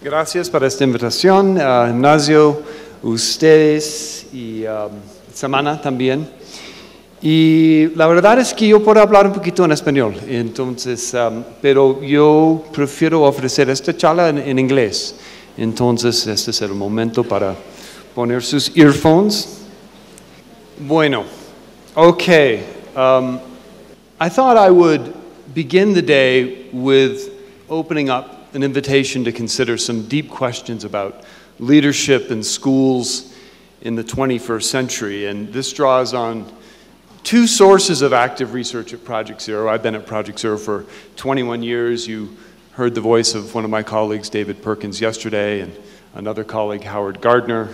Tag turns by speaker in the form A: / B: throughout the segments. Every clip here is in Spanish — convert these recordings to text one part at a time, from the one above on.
A: Gracias por esta invitación, Ignacio, ustedes y Samana también. Y la verdad es que yo puedo hablar un poquito en español, entonces, pero yo prefiero ofrecer esta charla en inglés. Entonces, este es el momento para poner sus earphones. Bueno, okay. I thought I would begin the day with opening up an invitation to consider some deep questions about leadership in schools in the 21st century. And this draws on two sources of active research at Project Zero. I've been at Project Zero for 21 years. You heard the voice of one of my colleagues, David Perkins, yesterday, and another colleague, Howard Gardner.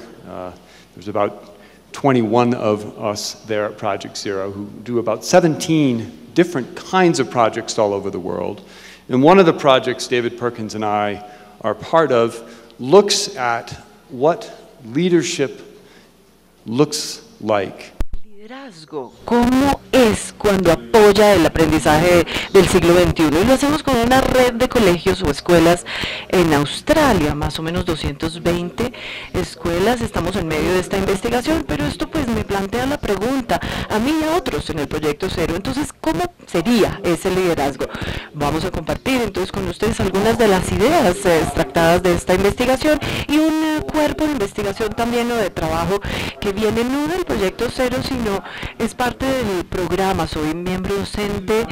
A: There's about 21 of us there at Project Zero who do about 17 different kinds of projects all over the world. And one of the projects David Perkins and I are part of looks at what leadership looks like.
B: Liderazgo, ¿cómo es cuando apoya el aprendizaje del siglo XXI? Y lo hacemos con una red de colegios o escuelas en Australia, más o menos 220 escuelas. Estamos en medio de esta investigación, pero esto pues me plantea la pregunta a mí y a otros en el Proyecto Cero. Entonces, ¿cómo sería ese liderazgo? Vamos a compartir entonces con ustedes algunas de las ideas extractadas de esta investigación y un cuerpo de investigación también o de trabajo que viene no del Proyecto Cero, sino es parte del programa. Soy miembro docente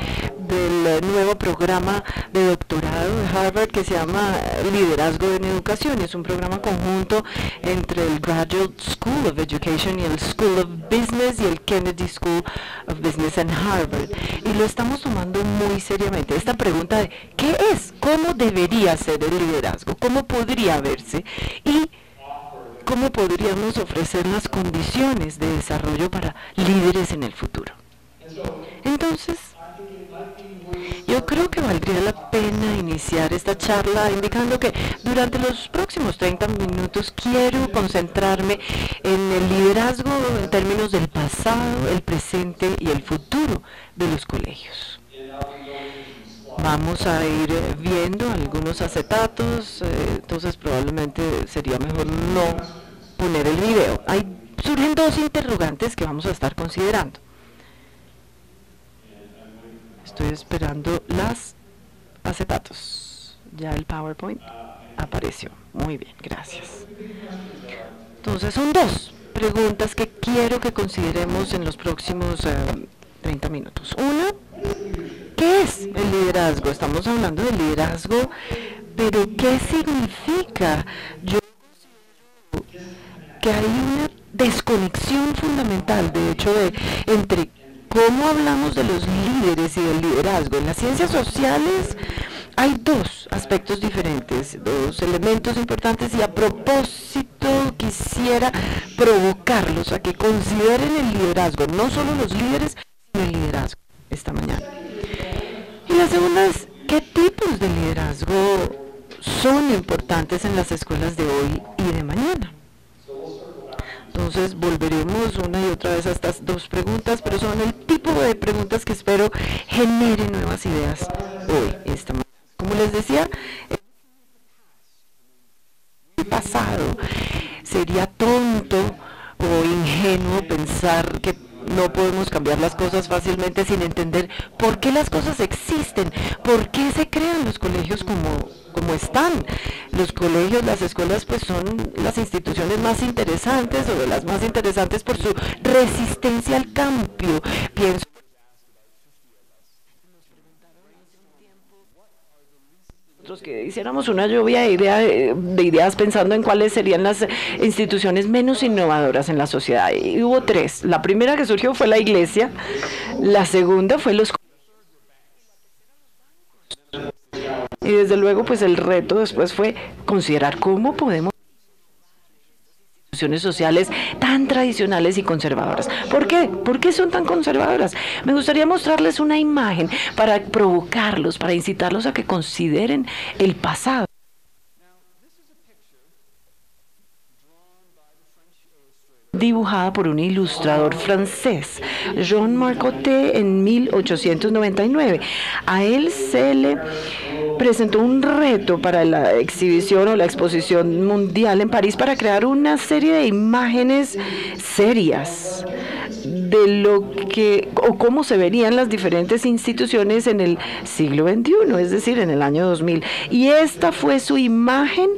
B: del nuevo programa de doctorado de Harvard que se llama Liderazgo en Educación. Es un programa conjunto entre el Graduate School of Education y el School of Business y el Kennedy School of Business en Harvard. Y lo estamos tomando muy seriamente. Esta pregunta de ¿qué es? ¿Cómo debería ser el liderazgo? ¿Cómo podría verse? Y ¿cómo podríamos ofrecer las condiciones de desarrollo para líderes en el futuro? Entonces, yo creo que valdría la pena iniciar esta charla indicando que durante los próximos 30 minutos quiero concentrarme en el liderazgo en términos del pasado, el presente y el futuro de los colegios. Vamos a ir viendo algunos acetatos, entonces probablemente sería mejor no poner el video. Surgen dos interrogantes que vamos a estar considerando. Estoy esperando las acetatos. Ya el PowerPoint apareció. Muy bien, gracias. Entonces son dos preguntas que quiero que consideremos en los próximos 30 minutos. Una, ¿qué es el liderazgo? Estamos hablando de liderazgo, pero ¿qué significa? Yo considero que hay una desconexión fundamental, de hecho, entre cómo hablamos de los líderes y del liderazgo. En las ciencias sociales hay dos aspectos diferentes, dos elementos importantes, y a propósito quisiera provocarlos a que consideren el liderazgo, no solo los líderes, sino el liderazgo esta mañana. Y la segunda es, ¿qué tipos de liderazgo son importantes en las escuelas de hoy y de mañana? Entonces volveremos una y otra vez a estas dos preguntas, pero son el tipo de preguntas que espero generen nuevas ideas hoy, esta mañana. Como les decía, el pasado sería tonto o ingenuo pensar que no podemos cambiar las cosas fácilmente sin entender por qué las cosas existen, por qué se crean los colegios como están. Los colegios, las escuelas, pues son las instituciones más interesantes o de las más interesantes por su resistencia al cambio. Pienso que hiciéramos una lluvia de ideas pensando en cuáles serían las instituciones menos innovadoras en la sociedad. Y hubo tres. La primera que surgió fue la iglesia, la segunda fue los y desde luego pues el reto después fue considerar cómo podemos instituciones sociales tan tradicionales y conservadoras. ¿Por qué? ¿Por qué son tan conservadoras? Me gustaría mostrarles una imagen para provocarlos, para incitarlos a que consideren el pasado. Dibujada por un ilustrador francés, Jean Marcotte, en 1899. A él se le presentó un reto para la exhibición o la exposición mundial en París para crear una serie de imágenes serias de lo que o cómo se verían las diferentes instituciones en el siglo XXI, es decir, en el año 2000. Y esta fue su imagen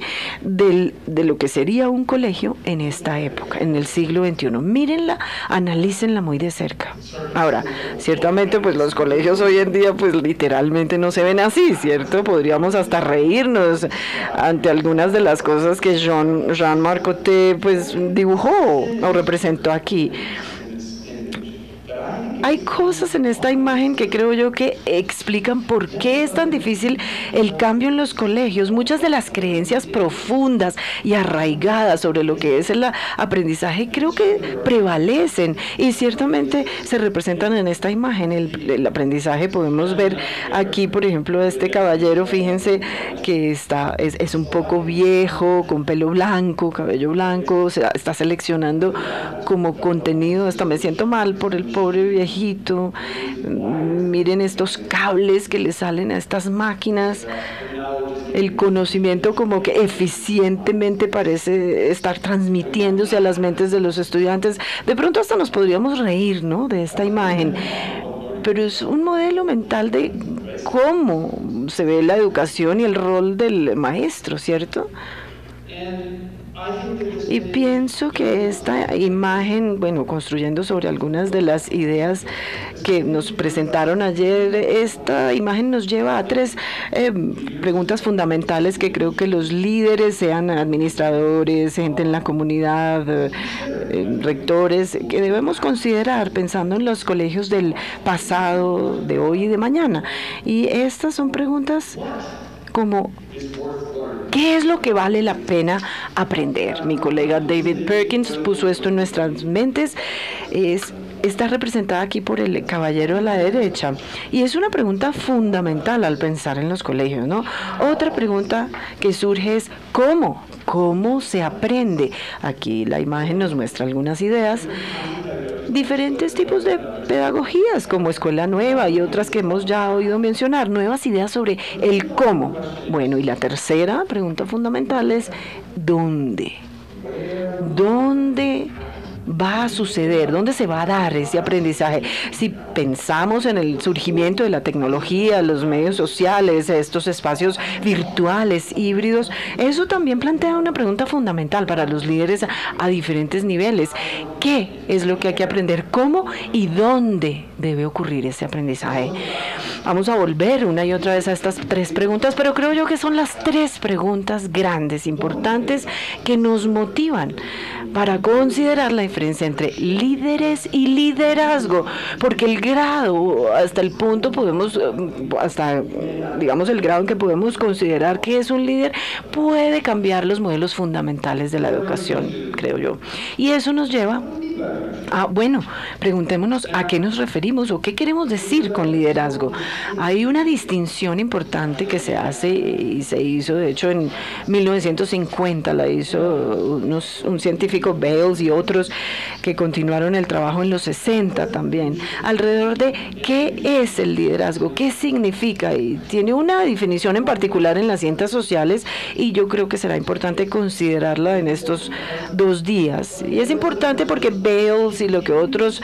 B: de lo que sería un colegio en esta época, en el siglo XXI. Mírenla, analícenla muy de cerca. Ahora, ciertamente, pues los colegios hoy en día, pues literalmente no se ven así, ¿cierto? Podríamos hasta reírnos ante algunas de las cosas que Jean Marcotte, pues, dibujó o representó aquí. Hay cosas en esta imagen que creo yo que explican por qué es tan difícil el cambio en los colegios. Muchas de las creencias profundas y arraigadas sobre lo que es el aprendizaje creo que prevalecen y ciertamente se representan en esta imagen. El aprendizaje podemos ver aquí, por ejemplo, este caballero, fíjense que es un poco viejo, con pelo blanco, cabello blanco, está seleccionando como contenido. Hasta me siento mal por el pobre viejito. Miren estos cables que le salen a estas máquinas. El conocimiento como que eficientemente parece estar transmitiéndose a las mentes de los estudiantes. De pronto hasta nos podríamos reír, ¿no?, de esta imagen. Pero es un modelo mental de cómo se ve la educación y el rol del maestro, ¿cierto? Y pienso que esta imagen, bueno, construyendo sobre algunas de las ideas que nos presentaron ayer, esta imagen nos lleva a tres preguntas fundamentales que creo que los líderes, sean administradores, gente en la comunidad, rectores, que debemos considerar pensando en los colegios del pasado, de hoy y de mañana. Y estas son preguntas como: ¿qué es lo que vale la pena aprender? Mi colega David Perkins puso esto en nuestras mentes. Está representada aquí por el caballero a la derecha. Y es una pregunta fundamental al pensar en los colegios, ¿no? Otra pregunta que surge es: ¿cómo? ¿Cómo se aprende? Aquí la imagen nos muestra algunas ideas. Diferentes tipos de pedagogías, como Escuela Nueva y otras que hemos ya oído mencionar, nuevas ideas sobre el cómo. Bueno, y la tercera pregunta fundamental es: ¿dónde? ¿Dónde va a suceder? ¿Dónde se va a dar ese aprendizaje? Si pensamos en el surgimiento de la tecnología, los medios sociales, estos espacios virtuales, híbridos, eso también plantea una pregunta fundamental para los líderes a diferentes niveles. ¿Qué es lo que hay que aprender? ¿Cómo y dónde debe ocurrir ese aprendizaje? Vamos a volver una y otra vez a estas tres preguntas, pero creo yo que son las tres preguntas grandes, importantes, que nos motivan para considerar la diferencia entre líderes y liderazgo, porque el grado, hasta el punto podemos, hasta digamos el grado en que podemos considerar que es un líder, puede cambiar los modelos fundamentales de la educación, creo yo. Y eso nos lleva bueno, preguntémonos a qué nos referimos o qué queremos decir con liderazgo. Hay una distinción importante que se hace y se hizo, de hecho, en 1950, la hizo un científico, Bales, y otros que continuaron el trabajo en los 60 también, alrededor de qué es el liderazgo, qué significa, y tiene una definición en particular en las ciencias sociales, y yo creo que será importante considerarla en estos 2 días. Y es importante porque Bales y lo que otros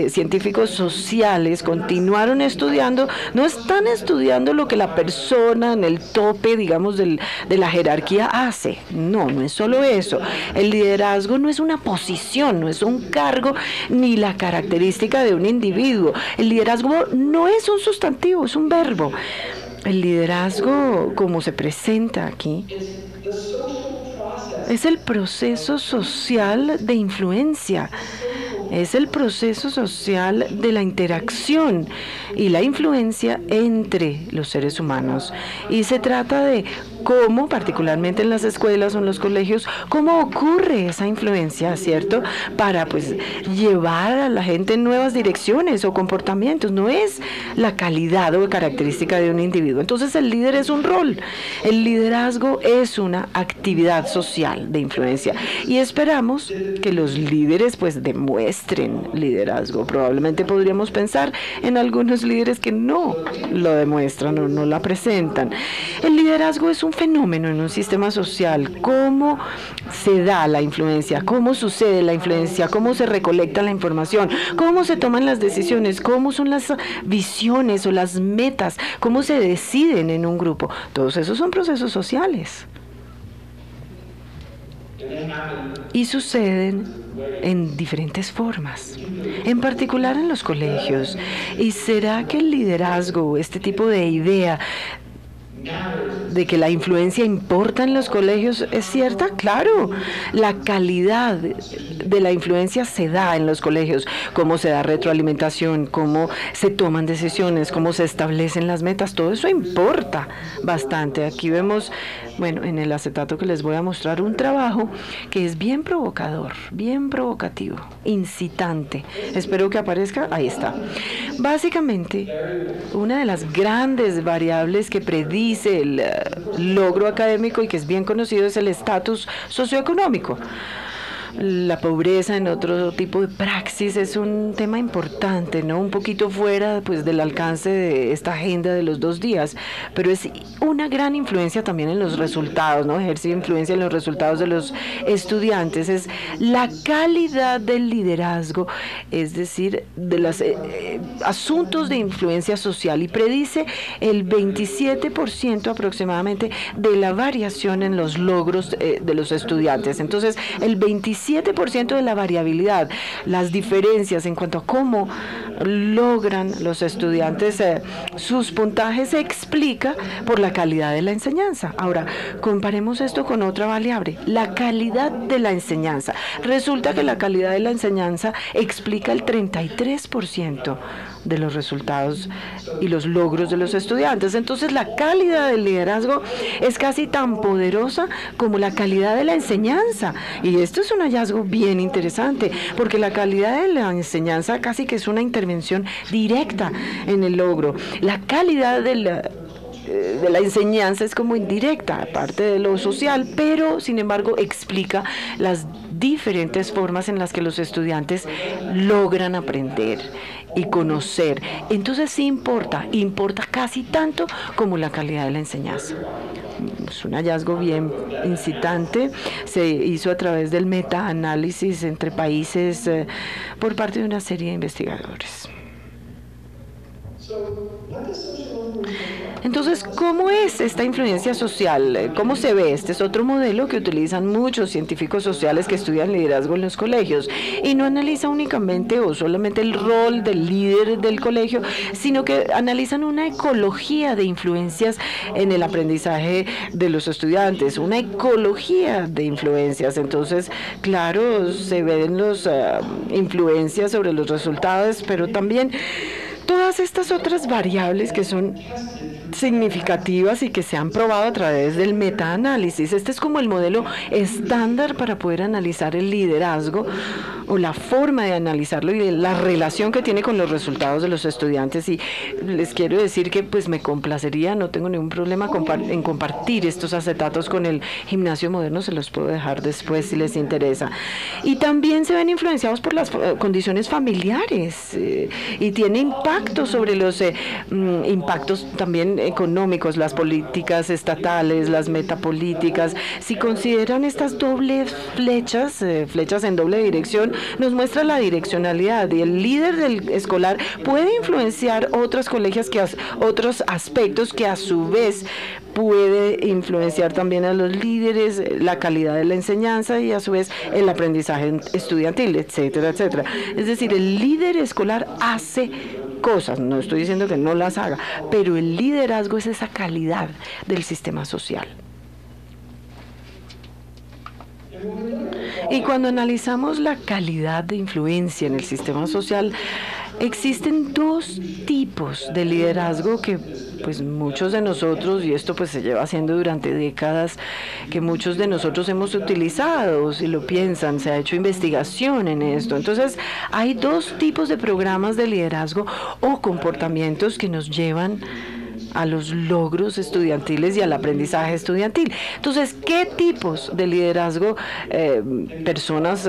B: científicos sociales continuaron estudiando, no están estudiando lo que la persona en el tope, digamos, de la jerarquía hace. No es solo eso. El liderazgo no es una posición, no es un cargo, ni la característica de un individuo. El liderazgo no es un sustantivo, es un verbo. El liderazgo, como se presenta aquí, es el proceso social de influencia. Es el proceso social de la interacción y la influencia entre los seres humanos. Y se trata de cómo, particularmente en las escuelas o en los colegios, cómo ocurre esa influencia, ¿cierto? Para pues llevar a la gente en nuevas direcciones o comportamientos. No es la calidad o característica de un individuo. Entonces el líder es un rol. El liderazgo es una actividad social de influencia y esperamos que los líderes pues demuestren liderazgo. Probablemente podríamos pensar en algunos líderes que no lo demuestran o no la presentan. El liderazgo es un fenómeno en un sistema social. ¿Cómo se da la influencia? ¿Cómo sucede la influencia? ¿Cómo se recolecta la información? ¿Cómo se toman las decisiones? ¿Cómo son las visiones o las metas? ¿Cómo se deciden en un grupo? Todos esos son procesos sociales. Y suceden en diferentes formas, en particular en los colegios. ¿Y será que el liderazgo, este tipo de idea de que la influencia importa en los colegios es cierta? Claro, la calidad de la influencia se da en los colegios, cómo se da retroalimentación, cómo se toman decisiones, cómo se establecen las metas, todo eso importa bastante. Aquí vemos, bueno, en el acetato que les voy a mostrar un trabajo que es bien provocador, bien provocativo, incitante. Espero que aparezca, ahí está. Básicamente, una de las grandes variables que predice el logro académico y que es bien conocido es el estatus socioeconómico. La pobreza en otro tipo de praxis es un tema importante, ¿no? Un poquito fuera pues del alcance de esta agenda de los 2 días, pero es una gran influencia también en los resultados, ¿no? Ejerce influencia en los resultados de los estudiantes. Es la calidad del liderazgo, es decir, de los asuntos de influencia social, y predice el 27% aproximadamente de la variación en los logros de los estudiantes. Entonces, el 27% de la variabilidad, las diferencias en cuanto a cómo logran los estudiantes sus puntajes, se explica por la calidad de la enseñanza. Ahora, comparemos esto con otra variable, la calidad de la enseñanza. Resulta que la calidad de la enseñanza explica el 33% de los resultados y los logros de los estudiantes. Entonces, la calidad del liderazgo es casi tan poderosa como la calidad de la enseñanza. Y esto es un hallazgo bien interesante, porque la calidad de la enseñanza casi que es una intervención directa en el logro. La calidad de la enseñanza es como indirecta, aparte de lo social, pero sin embargo explica las diferentes formas en las que los estudiantes logran aprender y conocer. Entonces sí importa casi tanto como la calidad de la enseñanza. Es un hallazgo bien incitante. Se hizo a través del metaanálisis entre países por parte de una serie de investigadores. Entonces, ¿cómo es esta influencia social? ¿Cómo se ve? Este es otro modelo que utilizan muchos científicos sociales que estudian liderazgo en los colegios, y no analiza únicamente o solamente el rol del líder del colegio, sino que analizan una ecología de influencias en el aprendizaje de los estudiantes, una ecología de influencias. Entonces, claro, se ven las influencias sobre los resultados, pero también todas estas otras variables que son significativas y que se han probado a través del metaanálisis. Este es como el modelo estándar para poder analizar el liderazgo, o la forma de analizarlo y de la relación que tiene con los resultados de los estudiantes. Y les quiero decir que pues me complacería, no tengo ningún problema en compartir estos acetatos con el Gimnasio Moderno, se los puedo dejar después si les interesa. Y también se ven influenciados por las condiciones familiares y tiene impacto sobre los impactos también económicos, las políticas estatales, las metapolíticas. Si consideran estas dobles flechas, flechas en doble dirección, nos muestra la direccionalidad, y el líder del escolar puede influenciar otros otros aspectos que a su vez puede influenciar también a los líderes, la calidad de la enseñanza y a su vez el aprendizaje estudiantil, etcétera, etcétera. Es decir, el líder escolar hace cosas, no estoy diciendo que no las haga, pero el liderazgo es esa calidad del sistema social. Y cuando analizamos la calidad de influencia en el sistema social, Existen dos tipos de liderazgo que pues muchos de nosotros, y esto pues se lleva haciendo durante décadas, que muchos de nosotros hemos utilizado, si lo piensan, se ha hecho investigación en esto. Entonces, hay dos tipos de programas de liderazgo o comportamientos que nos llevan a los logros estudiantiles y al aprendizaje estudiantil. Entonces, ¿qué tipos de liderazgo personas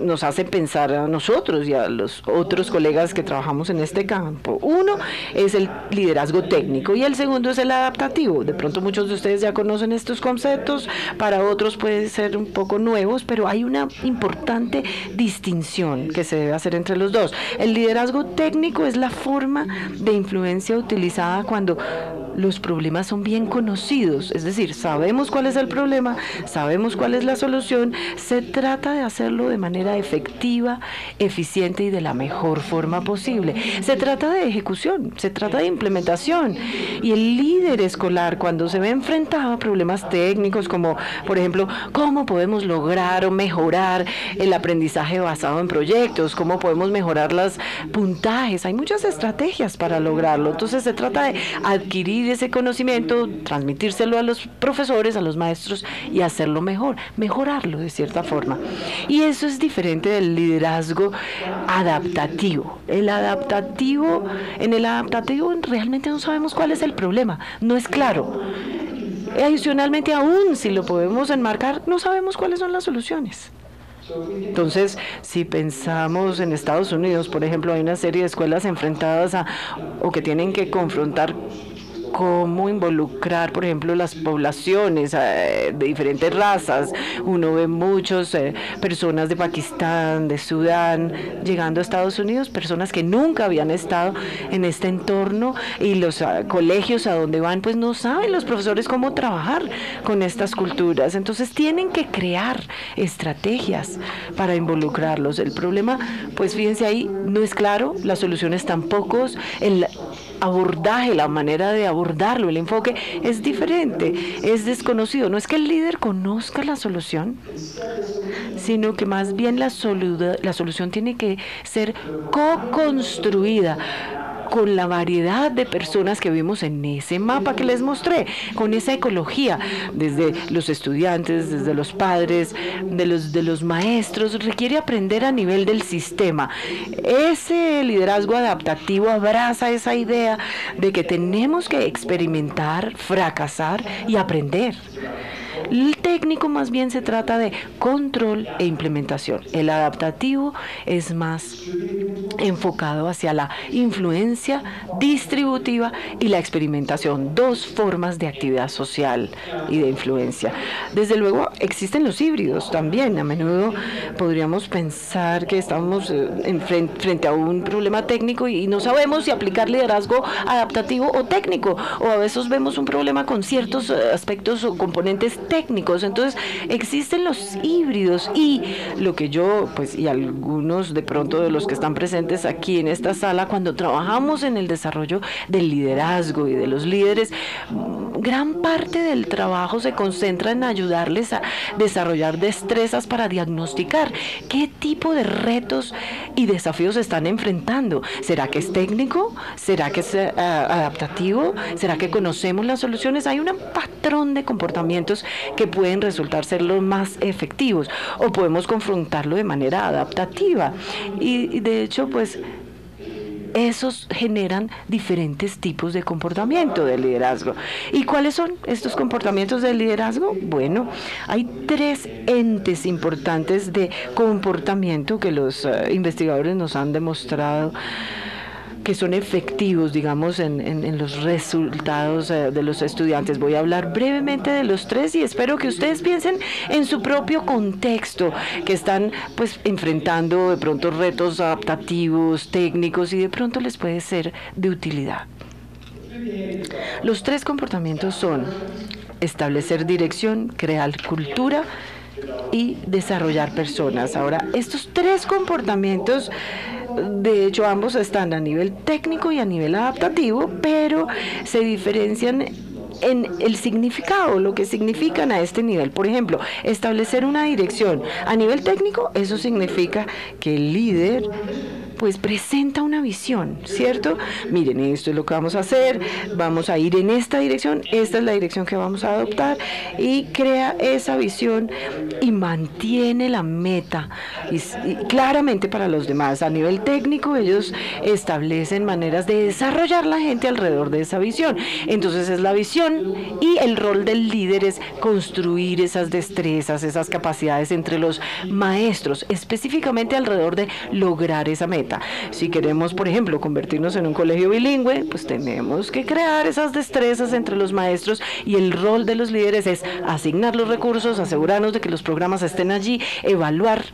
B: nos hacen pensar a nosotros y a los otros colegas que trabajamos en este campo? Uno es el liderazgo técnico y el segundo es el adaptativo. De pronto muchos de ustedes ya conocen estos conceptos, para otros pueden ser un poco nuevos, pero hay una importante distinción que se debe hacer entre los dos. El liderazgo técnico es la forma de influencia utilizada cuando los problemas son bien conocidos, es decir, sabemos cuál es el problema, sabemos cuál es la solución, se trata de hacerlo de manera efectiva, eficiente y de la mejor forma posible. Se trata de ejecución, se trata de implementación, y el líder escolar, cuando se ve enfrentado a problemas técnicos como, por ejemplo, cómo podemos lograr o mejorar el aprendizaje basado en proyectos, cómo podemos mejorar los puntajes, hay muchas estrategias para lograrlo. Entonces se trata de adquirir ese conocimiento, transmitírselo a los profesores, a los maestros y hacerlo mejor, mejorarlo de cierta forma. Y eso es diferente del liderazgo adaptativo. En el adaptativo realmente no sabemos cuál es el problema, no es claro. Adicionalmente, aún si lo podemos enmarcar, no sabemos cuáles son las soluciones. Entonces, si pensamos en Estados Unidos, por ejemplo, hay una serie de escuelas enfrentadas o que tienen que confrontar cómo involucrar, por ejemplo, las poblaciones de diferentes razas. Uno ve muchas personas de Pakistán, de Sudán, llegando a Estados Unidos, personas que nunca habían estado en este entorno, y los colegios a donde van, pues no saben los profesores cómo trabajar con estas culturas. Entonces tienen que crear estrategias para involucrarlos. El problema, pues fíjense ahí, no es claro, las soluciones tampoco, el abordaje, la manera de abordarlo, el enfoque es diferente, es desconocido. No es que el líder conozca la solución, sino que más bien la solución tiene que ser co-construida con la variedad de personas que vimos en ese mapa que les mostré, con esa ecología, desde los estudiantes, desde los padres, de los maestros. Requiere aprender a nivel del sistema. Ese liderazgo adaptativo abraza esa idea de que tenemos que experimentar, fracasar y aprender. El técnico más bien se trata de control e implementación. El adaptativo es más enfocado hacia la influencia distributiva y la experimentación, dos formas de actividad social y de influencia. Desde luego existen los híbridos también. A menudo podríamos pensar que estamos frente a un problema técnico y no sabemos si aplicar liderazgo adaptativo o técnico, o a veces vemos un problema con ciertos aspectos o componentes técnicos. Entonces existen los híbridos, y lo que yo, pues, y algunos de pronto de los que están presentes aquí en esta sala, cuando trabajamos en el desarrollo del liderazgo y de los líderes, gran parte del trabajo se concentra en ayudarles a desarrollar destrezas para diagnosticar qué tipo de retos y desafíos están enfrentando. ¿Será que es técnico? ¿Será que es adaptativo? ¿Será que conocemos las soluciones? Hay un patrón de comportamientos que pueden resultar ser los más efectivos, o podemos confrontarlo de manera adaptativa. Y de hecho, pues, esos generan diferentes tipos de comportamiento de liderazgo. ¿Y cuáles son estos comportamientos de liderazgo? Bueno, hay tres entes importantes de comportamiento que los investigadores nos han demostrado que son efectivos, digamos, en los resultados de los estudiantes. Voy a hablar brevemente de los tres y espero que ustedes piensen en su propio contexto, que están, pues, enfrentando de pronto retos adaptativos, técnicos, y de pronto les puede ser de utilidad. Los tres comportamientos son establecer dirección, crear cultura y desarrollar personas. Ahora, estos tres comportamientos, de hecho, ambos están a nivel técnico y a nivel adaptativo, pero se diferencian en el significado, lo que significan a este nivel. Por ejemplo, establecer una dirección a nivel técnico, eso significa que el líder pues presenta una visión, ¿cierto? Miren, esto es lo que vamos a hacer, vamos a ir en esta dirección, esta es la dirección que vamos a adoptar, y crea esa visión y mantiene la meta y claramente para los demás. A nivel técnico, ellos establecen maneras de desarrollar la gente alrededor de esa visión. Entonces es la visión, y el rol del líder es construir esas destrezas, esas capacidades entre los maestros, específicamente alrededor de lograr esa meta. Si queremos, por ejemplo, convertirnos en un colegio bilingüe, pues tenemos que crear esas destrezas entre los maestros, y el rol de los líderes es asignar los recursos, asegurarnos de que los programas estén allí, evaluar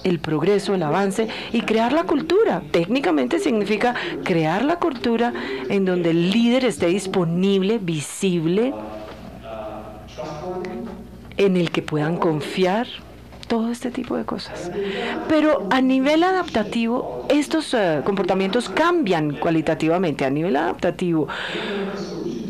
B: el progreso, el avance y crear la cultura. Técnicamente significa crear la cultura en donde el líder esté disponible, visible, en el que puedan confiar, todo este tipo de cosas. Pero a nivel adaptativo, estos comportamientos cambian cualitativamente. A nivel adaptativo,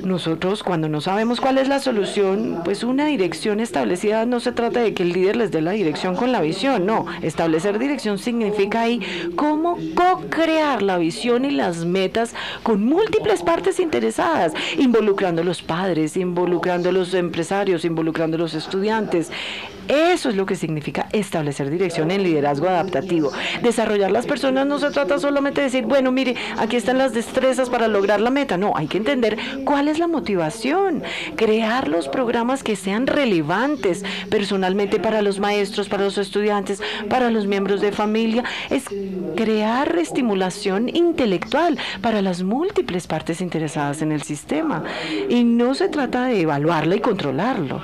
B: nosotros, cuando no sabemos cuál es la solución, pues una dirección establecida, no se trata de que el líder les dé la dirección con la visión, no. Establecer dirección significa ahí cómo co-crear la visión y las metas con múltiples partes interesadas, involucrando a los padres, involucrando a los empresarios, involucrando a los estudiantes. Eso es lo que significa establecer dirección en liderazgo adaptativo. Desarrollar las personas no se trata solamente de decir, bueno, mire, aquí están las destrezas para lograr la meta. No, hay que entender cuál es la motivación. Crear los programas que sean relevantes personalmente para los maestros, para los estudiantes, para los miembros de familia. Es crear estimulación intelectual para las múltiples partes interesadas en el sistema. Y no se trata de evaluarla y controlarlo,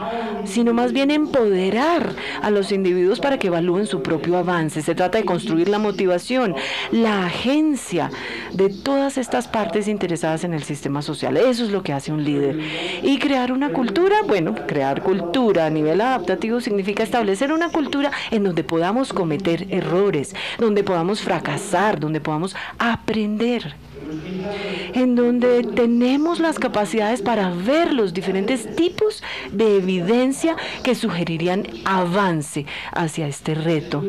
B: sino más bien empoderar a los individuos para que evalúen su propio avance. Se trata de construir la motivación, la agencia de todas estas partes interesadas en el sistema social. Eso es lo que hace un líder. Y crear una cultura, bueno, crear cultura a nivel adaptativo significa establecer una cultura en donde podamos cometer errores, donde podamos fracasar, donde podamos aprender, en donde tenemos las capacidades para ver los diferentes tipos de evidencia que sugerirían avance hacia este reto.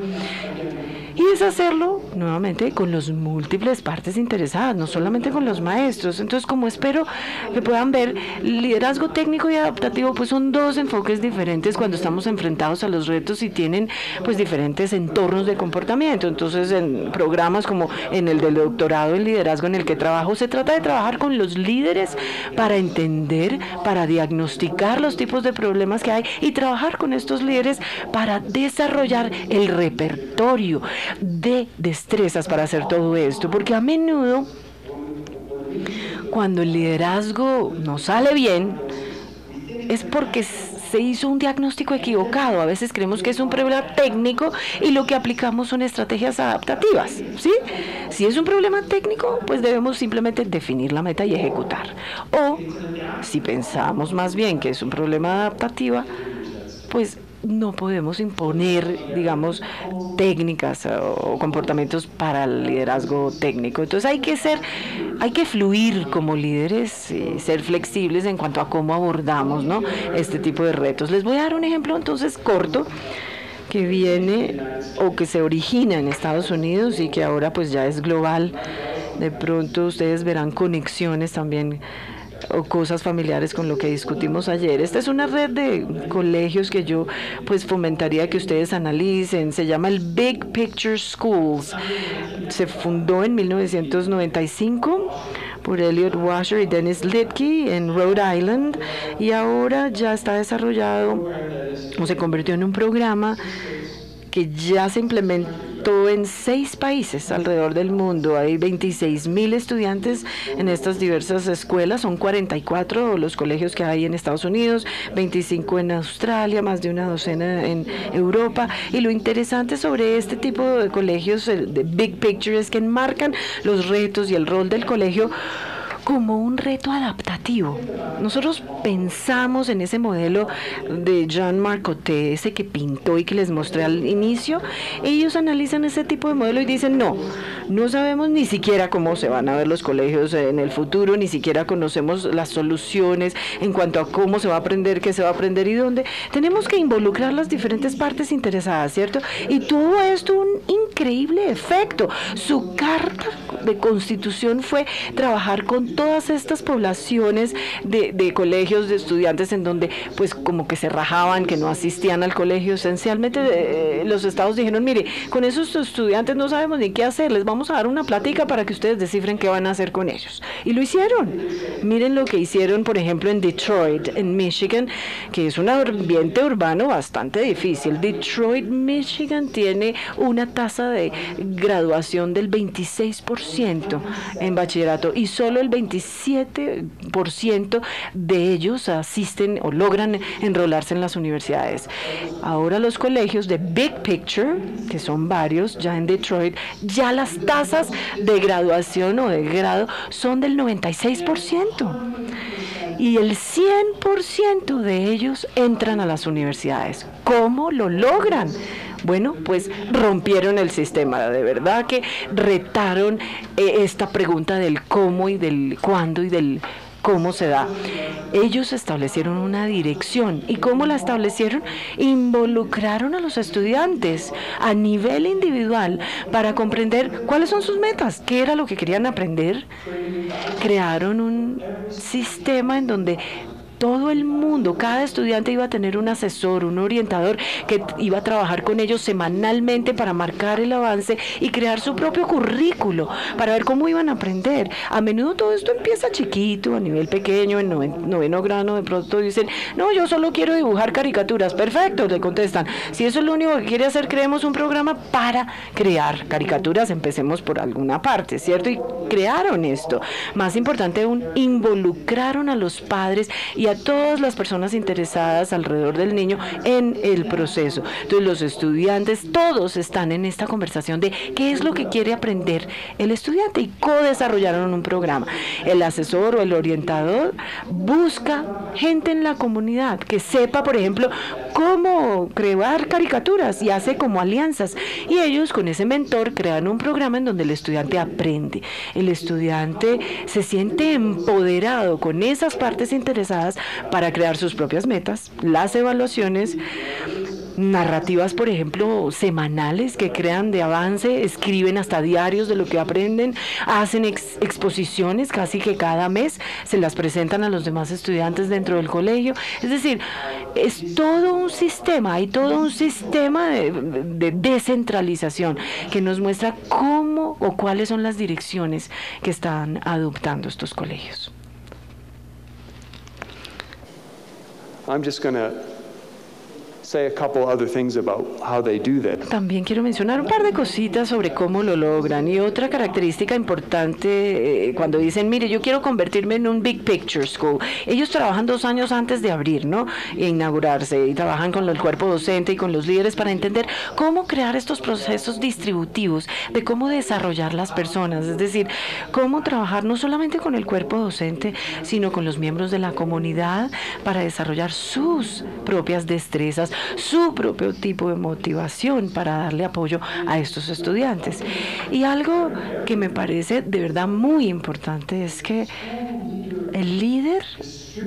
B: Y es hacerlo, nuevamente, con las múltiples partes interesadas, no solamente con los maestros. Entonces, como espero que puedan ver, liderazgo técnico y adaptativo, pues son dos enfoques diferentes cuando estamos enfrentados a los retos y tienen, pues, diferentes entornos de comportamiento. Entonces, en programas como en el del doctorado en liderazgo en el que trabajo, se trata de trabajar con los líderes para entender, para diagnosticar los tipos de problemas que hay y trabajar con estos líderes para desarrollar el repertorio de destrezas para hacer todo esto, porque a menudo cuando el liderazgo no sale bien es porque se hizo un diagnóstico equivocado. A veces creemos que es un problema técnico y lo que aplicamos son estrategias adaptativas, ¿sí? Si es un problema técnico, pues debemos simplemente definir la meta y ejecutar. O si pensamos más bien que es un problema adaptativo, pues no podemos imponer, digamos, técnicas o comportamientos para el liderazgo técnico. Entonces hay que fluir como líderes y ser flexibles en cuanto a cómo abordamos, ¿no?, este tipo de retos. Les voy a dar un ejemplo entonces corto que viene o que se origina en Estados Unidos y que ahora pues ya es global. De pronto ustedes verán conexiones también o cosas familiares con lo que discutimos ayer. Esta es una red de colegios que yo pues fomentaría que ustedes analicen. Se llama el Big Picture Schools. Se fundó en 1995 por Elliot Washer y Dennis Lidke en Rhode Island y ahora ya está desarrollado o se convirtió en un programa que ya se implementó en 6 países alrededor del mundo. Hay 26,000 estudiantes en estas diversas escuelas, son 44 los colegios que hay en Estados Unidos, 25 en Australia, más de una docena en Europa. Y lo interesante sobre este tipo de colegios de Big Picture es que enmarcan los retos y el rol del colegio como un reto adaptativo. Nosotros pensamos en ese modelo de Jean Marcotte, ese que pintó y que les mostré al inicio. Ellos analizan ese tipo de modelo y dicen, no sabemos ni siquiera cómo se van a ver los colegios en el futuro, ni siquiera conocemos las soluciones en cuanto a cómo se va a aprender, qué se va a aprender y dónde. Tenemos que involucrar las diferentes partes interesadas, ¿cierto? Y tuvo esto un increíble efecto. Su carta de constitución fue trabajar con todas estas poblaciones de colegios, de estudiantes en donde pues como que se rajaban, que no asistían al colegio. Esencialmente los estados dijeron, mire, con esos estudiantes no sabemos ni qué hacer, les vamos a dar una plática para que ustedes descifren qué van a hacer con ellos. Y lo hicieron. Miren lo que hicieron, por ejemplo, en Detroit, en Michigan, que es un ambiente urbano bastante difícil. Detroit, Michigan tiene una tasa de graduación del 26% en bachillerato y solo el 27% de ellos asisten o logran enrolarse en las universidades. Ahora los colegios de Big Picture, que son varios ya en Detroit, ya las tasas de graduación o de grado son del 96%. Y el 100% de ellos entran a las universidades. ¿Cómo lo logran? Bueno, pues rompieron el sistema, de verdad que retaron esta pregunta del cómo y del cuándo y del cómo se da. Ellos establecieron una dirección. ¿Y cómo la establecieron? Involucraron a los estudiantes a nivel individual para comprender cuáles son sus metas, qué era lo que querían aprender. Crearon un sistema en donde todo el mundo, cada estudiante iba a tener un asesor, un orientador que iba a trabajar con ellos semanalmente para marcar el avance y crear su propio currículo para ver cómo iban a aprender. A menudo todo esto empieza chiquito, a nivel pequeño, en noveno grado, de pronto dicen, no, yo solo quiero dibujar caricaturas. Perfecto, le contestan. Si eso es lo único que quiere hacer, creemos un programa para crear caricaturas. Empecemos por alguna parte, ¿cierto? Y crearon esto. Más importante aún, involucraron a los padres y a todas las personas interesadas alrededor del niño en el proceso. Entonces los estudiantes, todos están en esta conversación de qué es lo que quiere aprender el estudiante y co-desarrollaron un programa. El asesor o el orientador busca gente en la comunidad que sepa, por ejemplo, cómo crear caricaturas y hace como alianzas. Y ellos con ese mentor crean un programa en donde el estudiante aprende. El estudiante se siente empoderado con esas partes interesadas para crear sus propias metas, las evaluaciones, narrativas, por ejemplo, semanales que crean de avance, escriben hasta diarios de lo que aprenden, hacen exposiciones casi que cada mes, se las presentan a los demás estudiantes dentro del colegio. Es decir, es todo un sistema, hay todo un sistema de descentralización que nos muestra cómo o cuáles son las direcciones que están adoptando estos colegios.
A: I'm just going to say a couple other things about how they do that.
B: También quiero mencionar un par de cositas sobre cómo lo logran. Y otra característica importante, cuando dicen, mire, yo quiero convertirme en un Big Picture School. Ellos trabajan 2 años antes de abrir, ¿no? E inaugurarse. Y trabajan con el cuerpo docente y con los líderes para entender cómo crear estos procesos distributivos, de cómo desarrollar las personas. Es decir, cómo trabajar no solamente con el cuerpo docente, sino con los miembros de la comunidad para desarrollar sus propias destrezas, su propio tipo de motivación para darle apoyo a estos estudiantes. Y algo que me parece de verdad muy importante es que el líder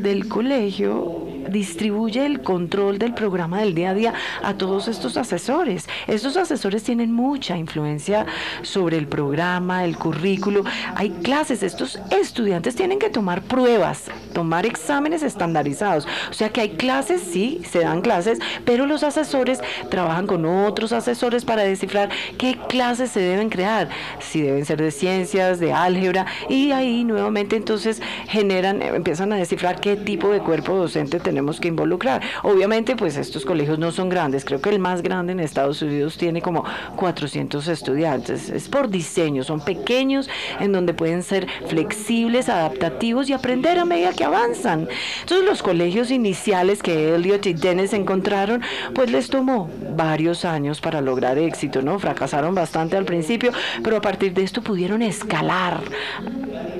B: del colegio distribuye el control del programa del día a día a todos estos asesores. Estos asesores tienen mucha influencia sobre el programa, el currículo. Hay clases, estos estudiantes tienen que tomar pruebas, tomar exámenes estandarizados. O sea que hay clases, sí, se dan clases, pero los asesores trabajan con otros asesores para descifrar qué clases se deben crear, si deben ser de ciencias, de álgebra, y ahí nuevamente entonces empiezan a descifrar qué tipo de cuerpo docente tenemos que involucrar. Obviamente, pues estos colegios no son grandes. Creo que el más grande en Estados Unidos tiene como 400 estudiantes. Es por diseño, son pequeños en donde pueden ser flexibles, adaptativos y aprender a medida que avanzan. Entonces, los colegios iniciales que Elliot y Dennis encontraron, pues les tomó varios años para lograr éxito, ¿no? Fracasaron bastante al principio, pero a partir de esto pudieron escalar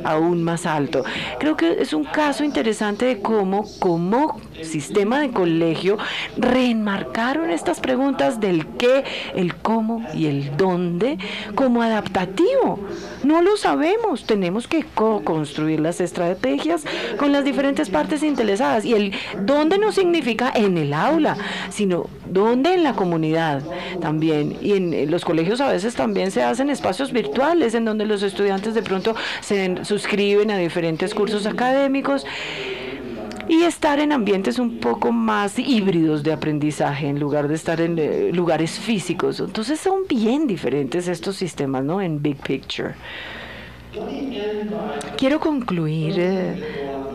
B: aún más alto. Creo que es un caso interesante de cómo, como sistema de colegio, reenmarcaron estas preguntas del qué, el cómo y el dónde como adaptativo. No lo sabemos, tenemos que co-construir las estrategias con las diferentes partes interesadas. Y el dónde no significa en el aula, sino dónde en la comunidad también. Y en los colegios a veces también se hacen espacios virtuales en donde los estudiantes de pronto se suscriben a diferentes cursos académicos y estar en ambientes un poco más híbridos de aprendizaje en lugar de estar en lugares físicos. Entonces son bien diferentes estos sistemas, ¿no? En Big Picture. Quiero concluir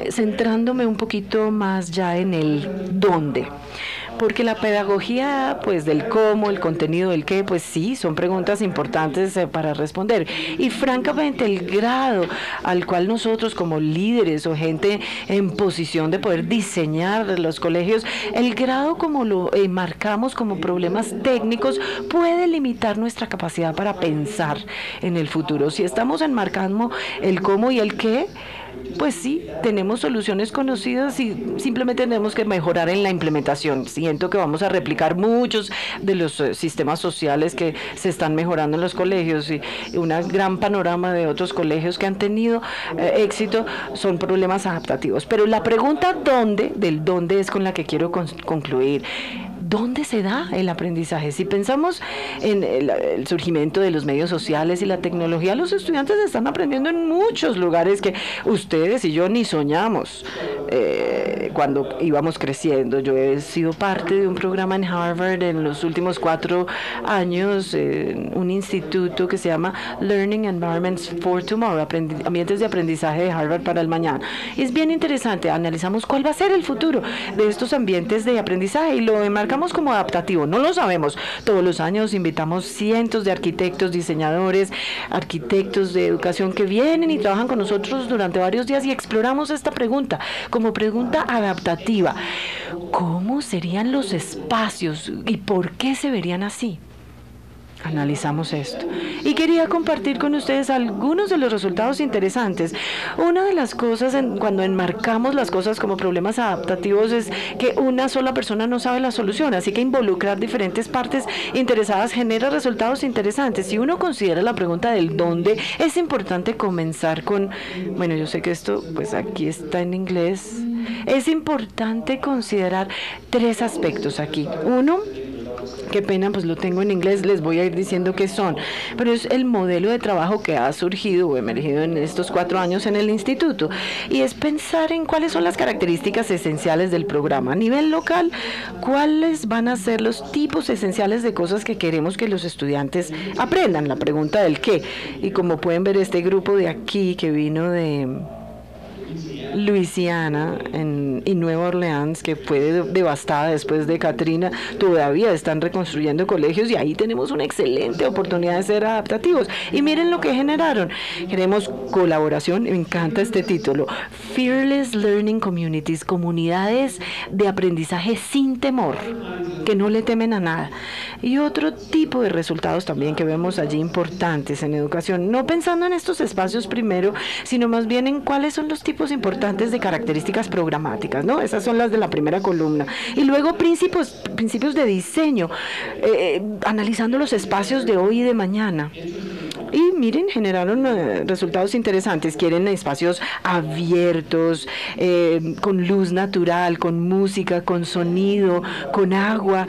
B: centrándome un poquito más ya en el dónde. Porque la pedagogía, pues del cómo, el contenido del qué, pues sí, son preguntas importantes para responder. Y francamente el grado al cual nosotros como líderes o gente en posición de poder diseñar los colegios, el grado como lo marcamos como problemas técnicos puede limitar nuestra capacidad para pensar en el futuro. Si estamos enmarcando el cómo y el qué, pues sí, tenemos soluciones conocidas y simplemente tenemos que mejorar en la implementación. Siento que vamos a replicar muchos de los sistemas sociales que se están mejorando en los colegios y una gran panorama de otros colegios que han tenido éxito son problemas adaptativos. Pero la pregunta del dónde es con la que quiero concluir. ¿Dónde se da el aprendizaje? Si pensamos en el surgimiento de los medios sociales y la tecnología, los estudiantes están aprendiendo en muchos lugares que ustedes y yo ni soñamos cuando íbamos creciendo. Yo he sido parte de un programa en Harvard en los últimos 4 años, un instituto que se llama Learning Environments for Tomorrow, ambientes de aprendizaje de Harvard para el mañana. Es bien interesante, analizamos cuál va a ser el futuro de estos ambientes de aprendizaje y lo enmarcamos como adaptativo. No lo sabemos. Todos los años invitamos cientos de arquitectos, diseñadores, arquitectos de educación que vienen y trabajan con nosotros durante varios días y exploramos esta pregunta como pregunta adaptativa. ¿Cómo serían los espacios y por qué se verían así? Analizamos esto y quería compartir con ustedes algunos de los resultados interesantes. Una de las cosas cuando enmarcamos las cosas como problemas adaptativos es que una sola persona no sabe la solución, así que involucrar diferentes partes interesadas genera resultados interesantes. Si uno considera la pregunta del dónde, es importante comenzar con, bueno, yo sé que esto pues aquí está en inglés, es importante considerar 3 aspectos aquí. Uno, qué pena, pues lo tengo en inglés, les voy a ir diciendo qué son, pero es el modelo de trabajo que ha surgido o emergido en estos 4 años en el instituto, y es pensar en cuáles son las características esenciales del programa. A nivel local, cuáles van a ser los tipos esenciales de cosas que queremos que los estudiantes aprendan, la pregunta del qué, y como pueden ver este grupo de aquí que vino de Luisiana y Nueva Orleans, que fue devastada después de Katrina, todavía están reconstruyendo colegios y ahí tenemos una excelente oportunidad de ser adaptativos. Y miren lo que generaron. Queremos colaboración, me encanta este título, Fearless Learning Communities, comunidades de aprendizaje sin temor, que no le temen a nada. Y otro tipo de resultados también que vemos allí importantes en educación, no pensando en estos espacios primero, sino más bien en cuáles son los tipos importantes de características programáticas, ¿no? Esas son las de la primera columna. Y luego principios de diseño, analizando los espacios de hoy y de mañana. Y miren, generaron resultados interesantes. Quieren espacios abiertos, con luz natural, con música, con sonido, con agua.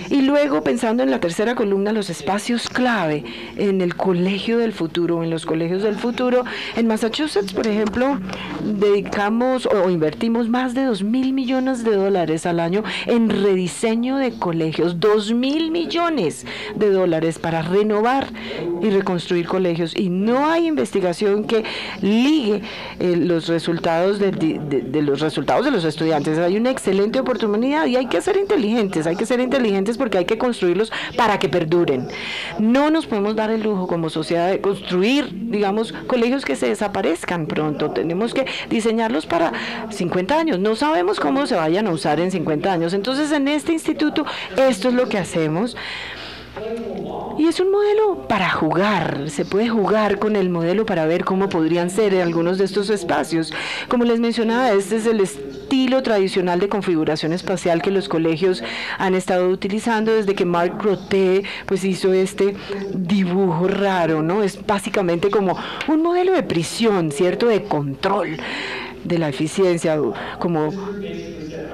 B: Y luego, pensando en la tercera columna, los espacios clave en el colegio del futuro, en los colegios del futuro. En Massachusetts, por ejemplo, dedicamos o invertimos más de $2,000 millones al año en rediseño de colegios. $2,000 millones para renovar y reconstruir colegios, y no hay investigación que ligue los resultados de los resultados de los estudiantes. Hay una excelente oportunidad y hay que ser inteligentes porque hay que construirlos para que perduren. No nos podemos dar el lujo como sociedad de construir, digamos, colegios que se desaparezcan pronto. Tenemos que diseñarlos para 50 años. No sabemos cómo se vayan a usar en 50 años. Entonces, en este instituto, esto es lo que hacemos. Y es un modelo para jugar, se puede jugar con el modelo para ver cómo podrían ser algunos de estos espacios. Como les mencionaba, este es el estilo tradicional de configuración espacial que los colegios han estado utilizando desde que Marc Grote pues hizo este dibujo raro, ¿no? Es básicamente como un modelo de prisión, ¿cierto? De control de la eficiencia, como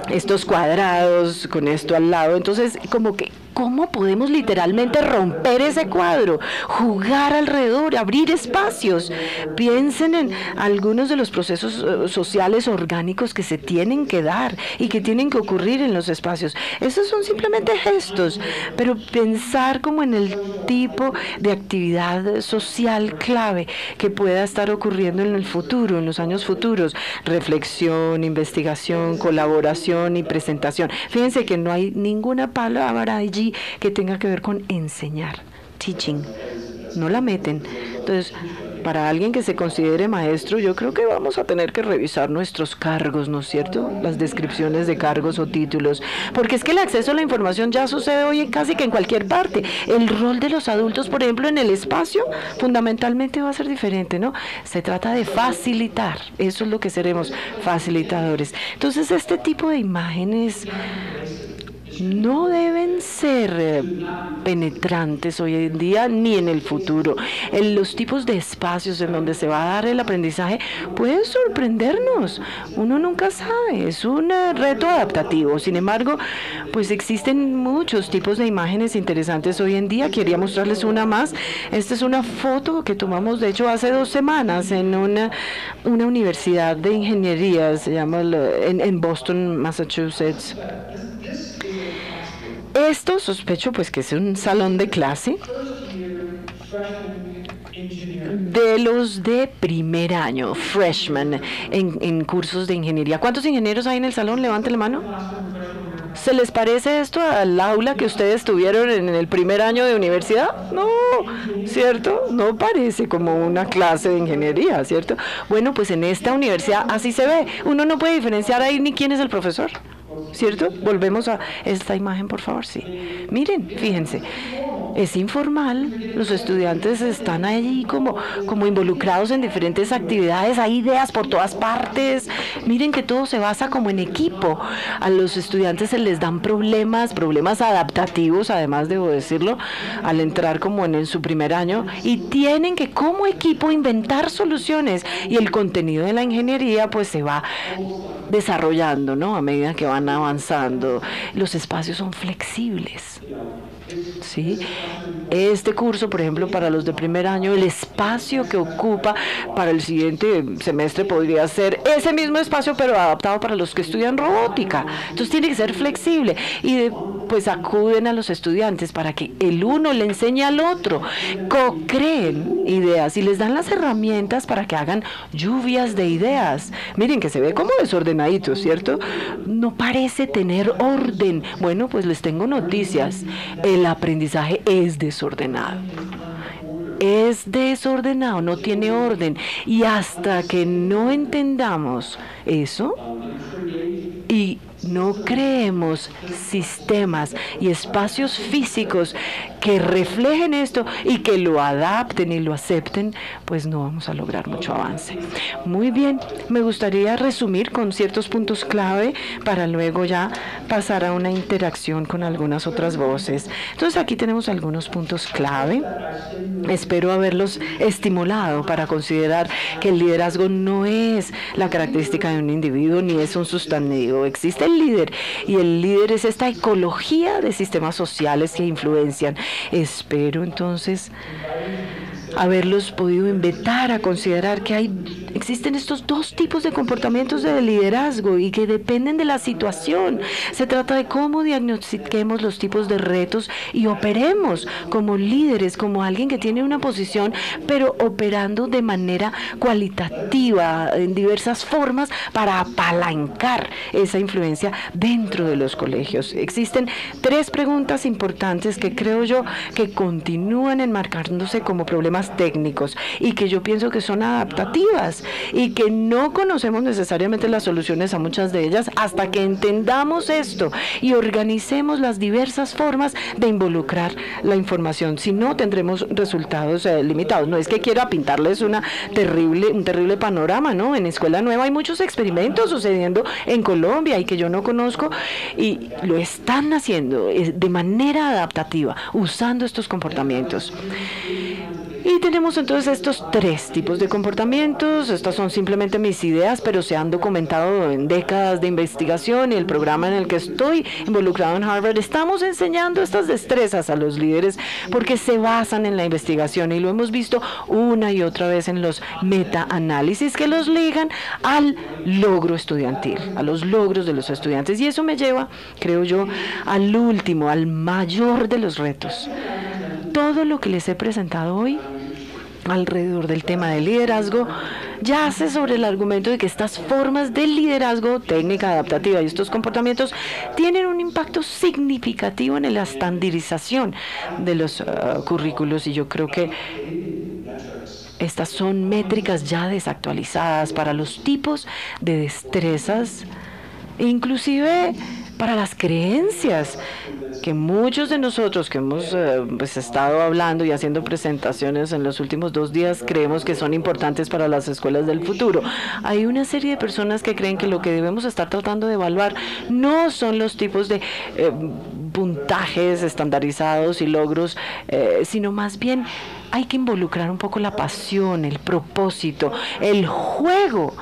B: estos cuadrados con esto al lado. Entonces, como que ¿cómo podemos literalmente romper ese cuadro? Jugar alrededor, abrir espacios. Piensen en algunos de los procesos sociales orgánicos que se tienen que dar y que tienen que ocurrir en los espacios. Esos son simplemente gestos, pero pensar como en el tipo de actividad social clave que pueda estar ocurriendo en el futuro, en los años futuros. Reflexión, investigación, colaboración y presentación. Fíjense que no hay ninguna palabra allí que tenga que ver con enseñar, teaching, no la meten. Entonces, para alguien que se considere maestro, yo creo que vamos a tener que revisar nuestros cargos, ¿no es cierto? Las descripciones de cargos o títulos, porque es que el acceso a la información ya sucede hoy casi que en cualquier parte. El rol de los adultos, por ejemplo, en el espacio, fundamentalmente va a ser diferente, ¿no? Se trata de facilitar, eso es lo que seremos, facilitadores. Entonces, este tipo de imágenes no deben ser penetrantes hoy en día ni en el futuro. En los tipos de espacios en donde se va a dar el aprendizaje puede sorprendernos. Uno nunca sabe, es un reto adaptativo. Sin embargo, pues existen muchos tipos de imágenes interesantes hoy en día. Quería mostrarles una más. Esta es una foto que tomamos, de hecho, hace 2 semanas en una universidad de ingeniería, se llama en Boston, Massachusetts. Esto sospecho pues que es un salón de clase de los de primer año, freshman, en cursos de ingeniería. ¿Cuántos ingenieros hay en el salón? Levanten la mano. ¿Se les parece esto al aula que ustedes tuvieron en el primer año de universidad? No, ¿cierto? No parece como una clase de ingeniería, ¿cierto? Bueno, pues en esta universidad así se ve. Uno no puede diferenciar ahí ni quién es el profesor, ¿cierto? Volvemos a esta imagen, por favor, sí. Miren, fíjense, es informal, los estudiantes están allí como involucrados en diferentes actividades, hay ideas por todas partes. Miren que todo se basa como en equipo. A los estudiantes se les dan problemas adaptativos, además debo decirlo, al entrar como en su primer año, y tienen que como equipo inventar soluciones, y el contenido de la ingeniería pues se va desarrollando, ¿no? A medida que van avanzando. Los espacios son flexibles, ¿sí? Este curso, por ejemplo, para los de primer año, el espacio que ocupa para el siguiente semestre podría ser ese mismo espacio, pero adaptado para los que estudian robótica. Entonces tiene que ser flexible, y pues acuden a los estudiantes para que el uno le enseñe al otro, co-creen ideas y les dan las herramientas para que hagan lluvias de ideas. Miren que se ve como desordenadito, ¿cierto? No parece tener orden. Bueno, pues les tengo noticias. El aprendizaje es desordenado. Es desordenado, no tiene orden. Y hasta que no entendamos eso y no creemos sistemas y espacios físicos que reflejen esto y que lo adapten y lo acepten, pues no vamos a lograr mucho avance. Muy bien, me gustaría resumir con ciertos puntos clave para luego ya pasar a una interacción con algunas otras voces. Entonces aquí tenemos algunos puntos clave. Espero haberlos estimulado para considerar que el liderazgo no es la característica de un individuo ni es un sustantivo. Existe el líder, y el líder es esta ecología de sistemas sociales que influencian. Espero entonces haberlos podido invitar a considerar que existen estos 2 tipos de comportamientos de liderazgo y que dependen de la situación. Se trata de cómo diagnostiquemos los tipos de retos y operemos como líderes, como alguien que tiene una posición, pero operando de manera cualitativa, en diversas formas, para apalancar esa influencia dentro de los colegios. Existen 3 preguntas importantes que creo yo que continúan enmarcándose como problemas problemas técnicos y que yo pienso que son adaptativas y que no conocemos necesariamente las soluciones a muchas de ellas hasta que entendamos esto y organicemos las diversas formas de involucrar la información. Si no, tendremos resultados limitados. No es que quiera pintarles un terrible panorama, ¿no? En Escuela Nueva hay muchos experimentos sucediendo en Colombia y que yo no conozco, y lo están haciendo de manera adaptativa, usando estos comportamientos. Y tenemos entonces estos 3 tipos de comportamientos. Estas son simplemente mis ideas, pero se han documentado en décadas de investigación, y el programa en el que estoy involucrado en Harvard, estamos enseñando estas destrezas a los líderes porque se basan en la investigación, y lo hemos visto una y otra vez en los metaanálisis que los ligan al logro estudiantil, a los logros de los estudiantes. Y eso me lleva, creo yo, al último, al mayor de los retos. Todo lo que les he presentado hoy alrededor del tema del liderazgo yace sobre el argumento de que estas formas de liderazgo, técnica adaptativa y estos comportamientos tienen un impacto significativo en la estandarización de los currículos, y yo creo que estas son métricas ya desactualizadas para los tipos de destrezas e inclusive para las creencias que muchos de nosotros que hemos estado hablando y haciendo presentaciones en los últimos 2 días creemos que son importantes para las escuelas del futuro. Hay una serie de personas que creen que lo que debemos estar tratando de evaluar no son los tipos de puntajes estandarizados y logros, sino más bien hay que involucrar un poco la pasión, el propósito, el juego.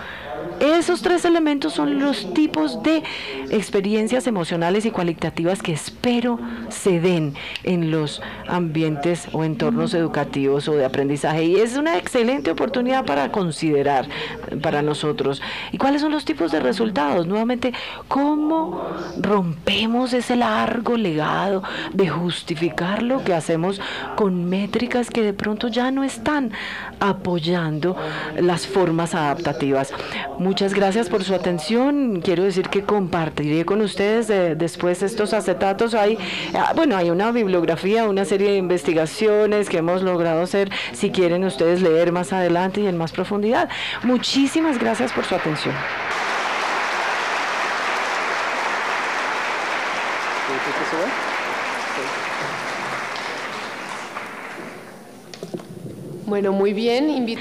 B: Esos 3 elementos son los tipos de experiencias emocionales y cualitativas que espero se den en los ambientes o entornos educativos o de aprendizaje, y es una excelente oportunidad para considerar para nosotros. ¿Y cuáles son los tipos de resultados? Nuevamente, ¿cómo rompemos ese largo legado de justificar lo que hacemos con métricas que de pronto ya no están apoyando las formas adaptativas? Muchas gracias por su atención. Quiero decir que compartiré con ustedes después estos acetatos. Hay una bibliografía, una serie de investigaciones que hemos logrado hacer, si quieren ustedes leer más adelante y en más profundidad. Muchísimas gracias por su atención.
C: Bueno, muy bien.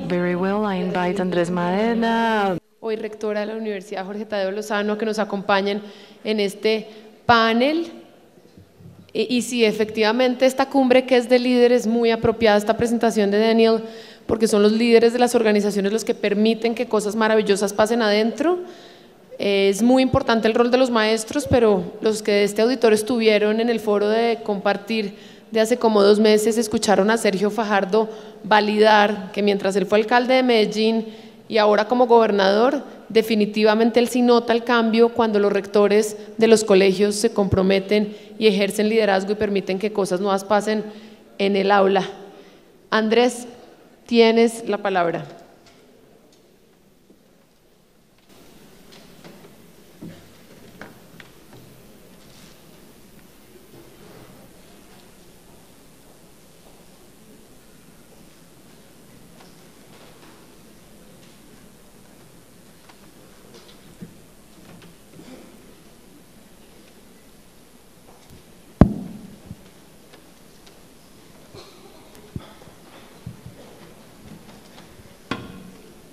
B: Very well, I invite Andrés Madena.
C: Hoy rectora de la Universidad Jorge Tadeo Lozano, que nos acompañen en este panel. Y sí, efectivamente, esta cumbre que es de líderes es muy apropiada, esta presentación de Daniel, porque son los líderes de las organizaciones los que permiten que cosas maravillosas pasen adentro. Es muy importante el rol de los maestros, pero los que de este auditorio estuvieron en el foro de compartir de hace como 2 meses escucharon a Sergio Fajardo validar que mientras él fue alcalde de Medellín y ahora como gobernador, definitivamente él sí nota el cambio cuando los rectores de los colegios se comprometen y ejercen liderazgo y permiten que cosas nuevas pasen en el aula. Andrés, tienes la palabra.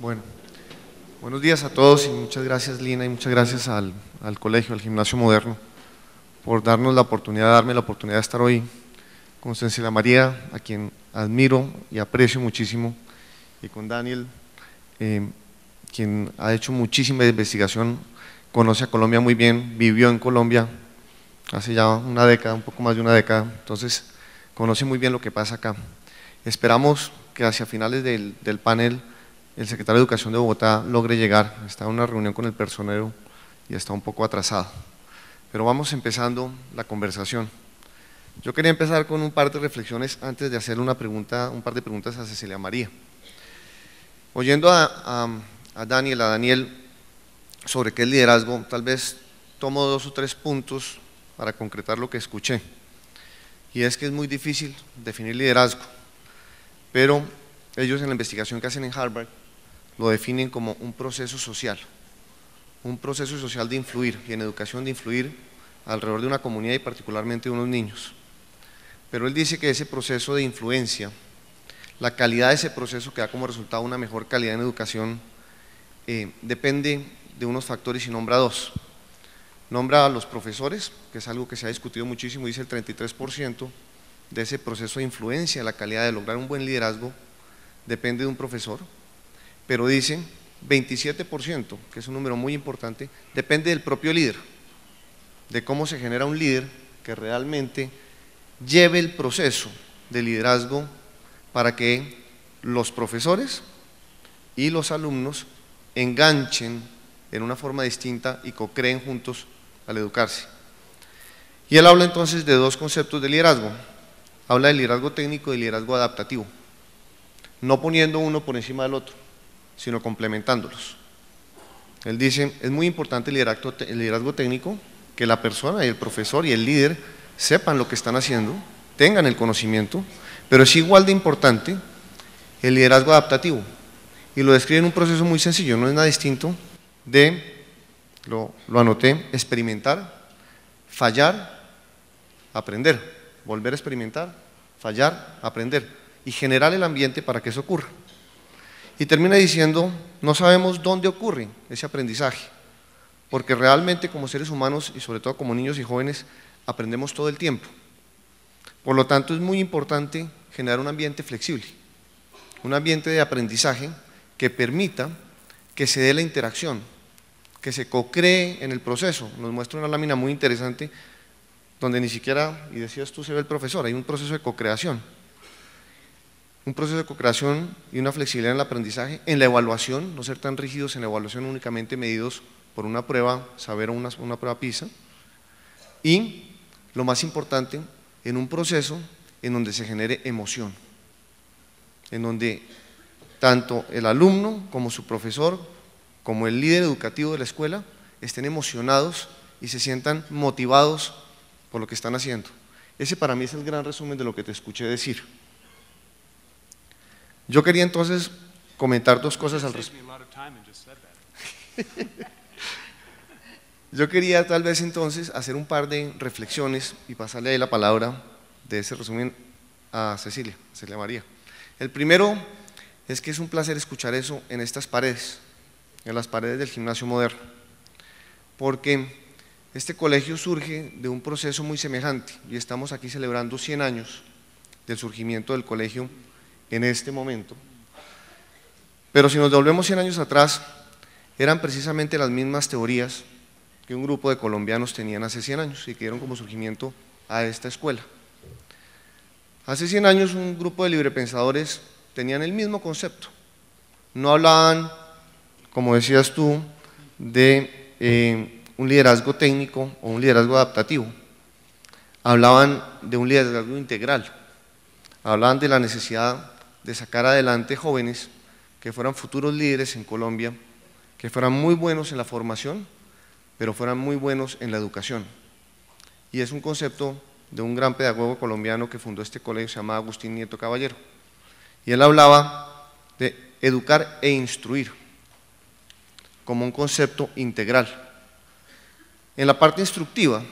D: Bueno, buenos días a todos y muchas gracias, Lina, y muchas gracias al colegio, al Gimnasio Moderno, por darme la oportunidad de estar hoy con Cecilia María, a quien admiro y aprecio muchísimo, y con Daniel, quien ha hecho muchísima investigación, conoce a Colombia muy bien, vivió en Colombia hace ya una década, un poco más de una década, entonces conoce muy bien lo que pasa acá. Esperamos que hacia finales del panel el secretario de Educación de Bogotá logre llegar. Está en una reunión con el personero y está un poco atrasado, pero vamos empezando la conversación. Yo quería empezar con un par de reflexiones antes de hacer un par de preguntas a Cecilia María. Oyendo a Daniel sobre qué es liderazgo, tal vez tomo 2 o 3 puntos para concretar lo que escuché. y es que es muy difícil definir liderazgo, pero ellos en la investigación que hacen en Harvard lo definen como un proceso social de influir, y en educación de influir alrededor de una comunidad y particularmente de unos niños. Pero él dice que ese proceso de influencia, la calidad de ese proceso que da como resultado una mejor calidad en educación, depende de unos factores y nombra dos. Nombra a los profesores, que es algo que se ha discutido muchísimo, dice el 33% de ese proceso de influencia, la calidad de lograr un buen liderazgo, depende de un profesor, pero dice 27%, que es un número muy importante, depende del propio líder, de cómo se genera un líder que realmente lleve el proceso de liderazgo para que los profesores y los alumnos enganchen en una forma distinta y co-creen juntos al educarse. Y él habla entonces de dos conceptos de liderazgo, habla de liderazgo técnico y liderazgo adaptativo, no poniendo uno por encima del otro, sino complementándolos. Él dice, es muy importante el liderazgo técnico, que la persona y el profesor y el líder sepan lo que están haciendo, tengan el conocimiento, pero es igual de importante el liderazgo adaptativo, y lo describe en un proceso muy sencillo, no es nada distinto de, lo anoté, experimentar, fallar, aprender, volver a experimentar, fallar, aprender, y generar el ambiente para que eso ocurra. Y termina diciendo, no sabemos dónde ocurre ese aprendizaje, porque realmente como seres humanos y sobre todo como niños y jóvenes aprendemos todo el tiempo. Por lo tanto es muy importante generar un ambiente flexible, un ambiente de aprendizaje que permita que se dé la interacción, que se co-cree en el proceso. Nos muestra una lámina muy interesante donde ni siquiera, y decías tú, se ve el profesor, hay un proceso de co-creación. Un proceso de co-creación y una flexibilidad en el aprendizaje, en la evaluación, no ser tan rígidos en la evaluación únicamente medidos por una prueba, saber una prueba PISA, y lo más importante, en un proceso en donde se genere emoción, en donde tanto el alumno como su profesor, como el líder educativo de la escuela, estén emocionados y se sientan motivados por lo que están haciendo. Ese para mí es el gran resumen de lo que te escuché decir. Yo quería entonces comentar dos cosas al respecto. Yo quería tal vez entonces hacer un par de reflexiones y pasarle ahí la palabra de ese resumen a Cecilia María. El primero es que es un placer escuchar eso en estas paredes, en las paredes del Gimnasio Moderno, porque este colegio surge de un proceso muy semejante y estamos aquí celebrando 100 años del surgimiento del colegio en este momento. Pero si nos devolvemos 100 años atrás, eran precisamente las mismas teorías que un grupo de colombianos tenían hace 100 años y que dieron como surgimiento a esta escuela. Hace 100 años un grupo de librepensadores tenían el mismo concepto, no hablaban, como decías tú, de un liderazgo técnico o un liderazgo adaptativo, hablaban de un liderazgo integral, hablaban de la necesidad de sacar adelante jóvenes que fueran futuros líderes en Colombia, que fueran muy buenos en la formación, pero fueran muy buenos en la educación. Y es un concepto de un gran pedagogo colombiano que fundó este colegio, se llama Agustín Nieto Caballero. Y él hablaba de educar e instruir como un concepto integral. En la parte instructiva,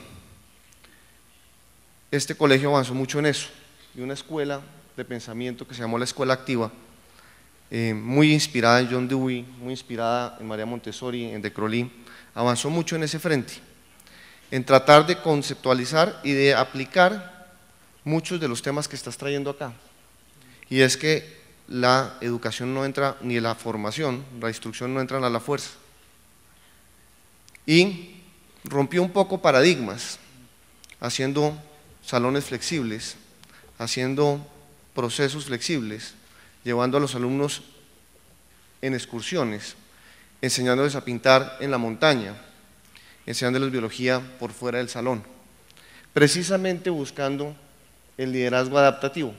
D: este colegio avanzó mucho en eso, y una escuela de pensamiento que se llamó la Escuela Activa, muy inspirada en John Dewey, muy inspirada en María Montessori, en de Crowley, avanzó mucho en ese frente, en tratar de conceptualizar y de aplicar muchos de los temas que estás trayendo acá. Y es que la educación no entra, ni la formación, la instrucción no entran a la fuerza. Y rompió un poco paradigmas, haciendo salones flexibles, haciendo procesos flexibles, llevando a los alumnos en excursiones, enseñándoles a pintar en la montaña, enseñándoles biología por fuera del salón, precisamente buscando el liderazgo adaptativo,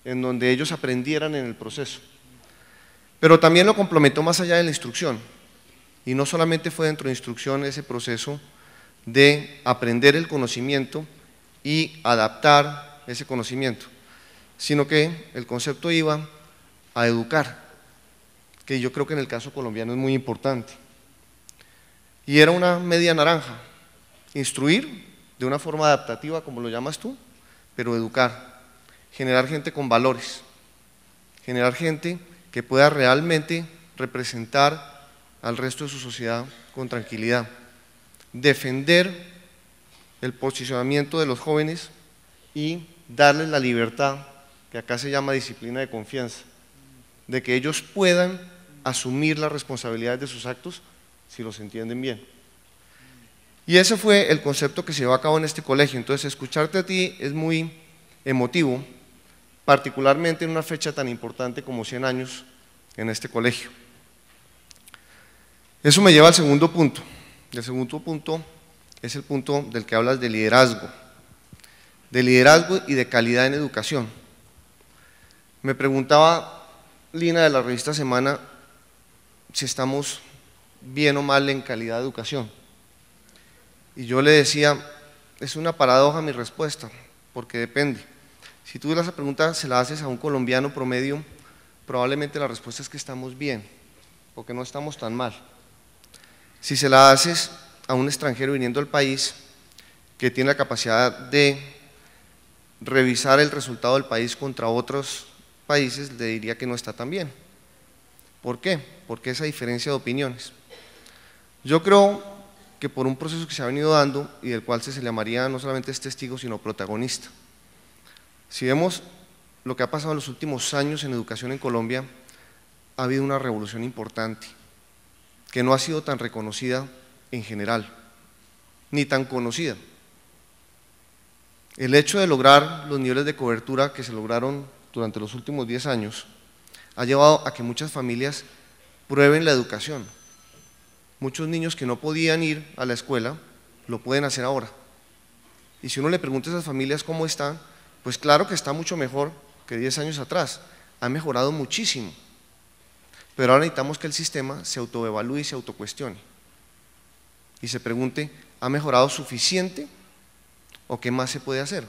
D: en donde ellos aprendieran en el proceso. Pero también lo complementó más allá de la instrucción, y no solamente fue dentro de instrucción ese proceso de aprender el conocimiento y adaptar ese conocimiento, sino que el concepto iba a educar, que yo creo que en el caso colombiano es muy importante. Y era una media naranja, instruir de una forma adaptativa, como lo llamas tú, pero educar, generar gente con valores, generar gente que pueda realmente representar al resto de su sociedad con tranquilidad, defender el posicionamiento de los jóvenes y darles la libertad, que acá se llama disciplina de confianza, de que ellos puedan asumir las responsabilidades de sus actos si los entienden bien. Y ese fue el concepto que se llevó a cabo en este colegio. Entonces, escucharte a ti es muy emotivo, particularmente en una fecha tan importante como 100 años en este colegio. Eso me lleva al segundo punto. El segundo punto es el punto del que hablas de liderazgo y de calidad en educación. Me preguntaba Lina de la revista Semana si estamos bien o mal en calidad de educación. Y yo le decía, es una paradoja mi respuesta, porque depende. Si tú esa pregunta se la haces a un colombiano promedio, probablemente la respuesta es que estamos bien, o que no estamos tan mal. Si se la haces a un extranjero viniendo al país, que tiene la capacidad de revisar el resultado del país contra otros países, le diría que no está tan bien. ¿Por qué? Porque esa diferencia de opiniones. Yo creo que por un proceso que se ha venido dando y del cual se le llamaría no solamente es testigo, sino protagonista. Si vemos lo que ha pasado en los últimos años en educación en Colombia, ha habido una revolución importante, que no ha sido tan reconocida en general, ni tan conocida. El hecho de lograr los niveles de cobertura que se lograron durante los últimos 10 años ha llevado a que muchas familias prueben la educación. Muchos niños que no podían ir a la escuela lo pueden hacer ahora. Y si uno le pregunta a esas familias cómo están, pues claro que está mucho mejor que 10 años atrás, ha mejorado muchísimo. Pero ahora necesitamos que el sistema se autoevalúe y se autocuestione. Y se pregunte, ¿ha mejorado suficiente o qué más se puede hacer?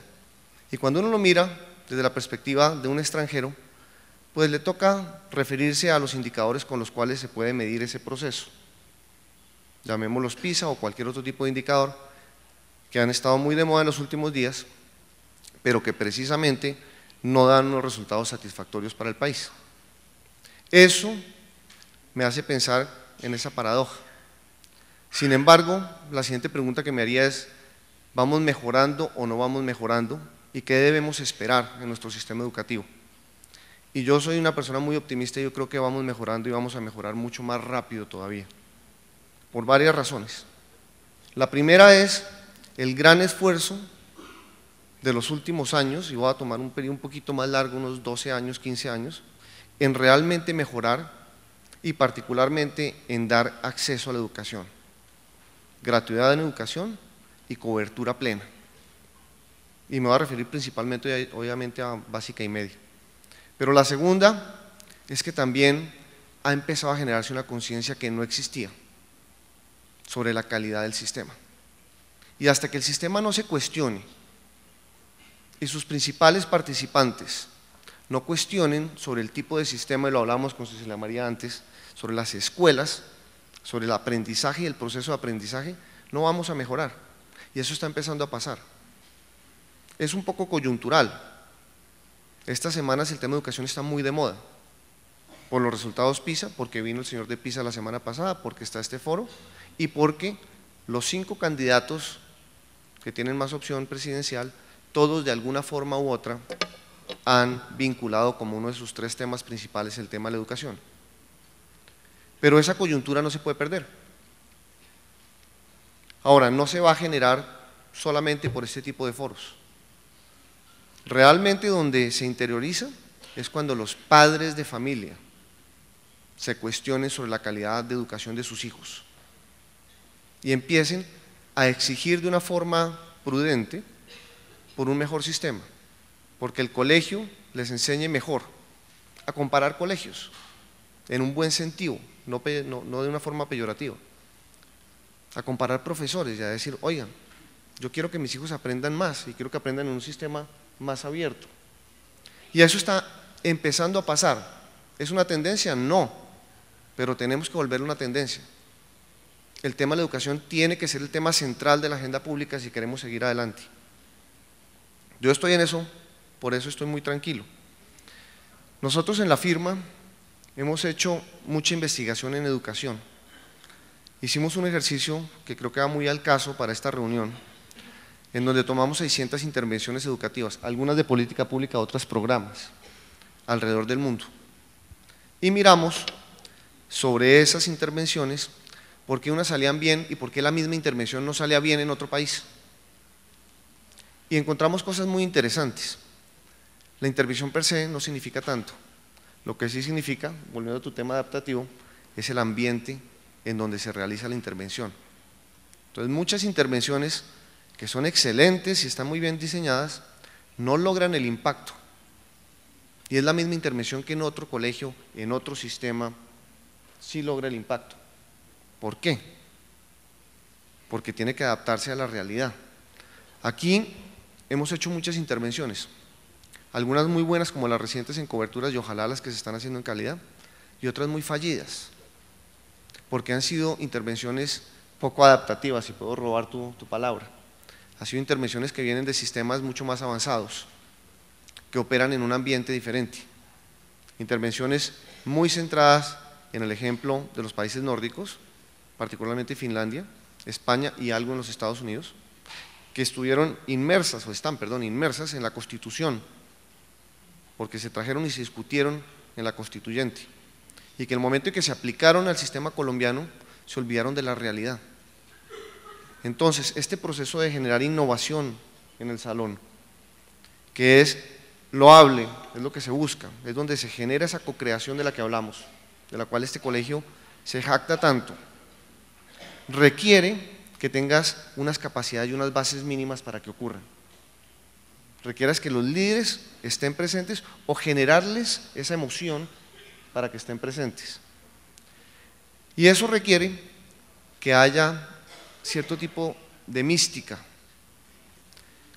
D: Y cuando uno lo mira desde la perspectiva de un extranjero, pues le toca referirse a los indicadores con los cuales se puede medir ese proceso. Llamémoslos PISA o cualquier otro tipo de indicador que han estado muy de moda en los últimos días, pero que precisamente no dan unos resultados satisfactorios para el país. Eso me hace pensar en esa paradoja. Sin embargo, la siguiente pregunta que me haría es, ¿vamos mejorando o no vamos mejorando? ¿Y qué debemos esperar en nuestro sistema educativo? Y yo soy una persona muy optimista y yo creo que vamos mejorando y vamos a mejorar mucho más rápido todavía, por varias razones. La primera es el gran esfuerzo de los últimos años, y voy a tomar un periodo un poquito más largo, unos 12 años, 15 años, en realmente mejorar y particularmente en dar acceso a la educación, gratuidad en educación y cobertura plena. Y me voy a referir principalmente, obviamente, a básica y media. Pero la segunda es que también ha empezado a generarse una conciencia que no existía sobre la calidad del sistema. Y hasta que el sistema no se cuestione y sus principales participantes no cuestionen sobre el tipo de sistema, y lo hablamos con Cecilia María antes, sobre las escuelas, sobre el aprendizaje y el proceso de aprendizaje, no vamos a mejorar. Y eso está empezando a pasar. Es un poco coyuntural. Estas semanas el tema de educación está muy de moda, por los resultados PISA, porque vino el señor de PISA la semana pasada, porque está este foro, y porque los 5 candidatos que tienen más opción presidencial, todos de alguna forma u otra han vinculado como uno de sus 3 temas principales el tema de la educación. Pero esa coyuntura no se puede perder. Ahora, no se va a generar solamente por este tipo de foros. Realmente donde se interioriza es cuando los padres de familia se cuestionen sobre la calidad de educación de sus hijos y empiecen a exigir de una forma prudente por un mejor sistema, porque el colegio les enseñe mejor a comparar colegios en un buen sentido, no de una forma peyorativa, a comparar profesores y a decir, oigan, Yo quiero que mis hijos aprendan más y quiero que aprendan en un sistema más abierto. Y eso está empezando a pasar. ¿Es una tendencia? No, pero tenemos que volverlo una tendencia. El tema de la educación tiene que ser el tema central de la agenda pública si queremos seguir adelante. Yo estoy en eso, por eso estoy muy tranquilo. Nosotros en la firma hemos hecho mucha investigación en educación. Hicimos un ejercicio que creo que va muy al caso para esta reunión, en donde tomamos 600 intervenciones educativas, algunas de política pública, otras programas, alrededor del mundo. Y miramos sobre esas intervenciones por qué unas salían bien y por qué la misma intervención no salía bien en otro país. Y encontramos cosas muy interesantes. La intervención per se no significa tanto. Lo que sí significa, volviendo a tu tema adaptativo, es el ambiente en donde se realiza la intervención. Entonces, muchas intervenciones que son excelentes y están muy bien diseñadas, no logran el impacto. Y es la misma intervención que en otro colegio, en otro sistema, sí logra el impacto. ¿Por qué? Porque tiene que adaptarse a la realidad. Aquí hemos hecho muchas intervenciones, algunas muy buenas como las recientes en coberturas y ojalá las que se están haciendo en calidad, y otras muy fallidas, porque han sido intervenciones poco adaptativas, si puedo robar tu palabra. Han sido intervenciones que vienen de sistemas mucho más avanzados, que operan en un ambiente diferente. Intervenciones muy centradas en el ejemplo de los países nórdicos, particularmente Finlandia, España y algo en los Estados Unidos, que estuvieron inmersas, o están, perdón, inmersas en la Constitución, porque se trajeron y se discutieron en la Constituyente, y que en el momento en que se aplicaron al sistema colombiano, se olvidaron de la realidad. Entonces, este proceso de generar innovación en el salón, que es loable, es lo que se busca, es donde se genera esa cocreación de la que hablamos, de la cual este colegio se jacta tanto, requiere que tengas unas capacidades y unas bases mínimas para que ocurran. Requieras que los líderes estén presentes o generarles esa emoción para que estén presentes. Y eso requiere que haya cierto tipo de mística.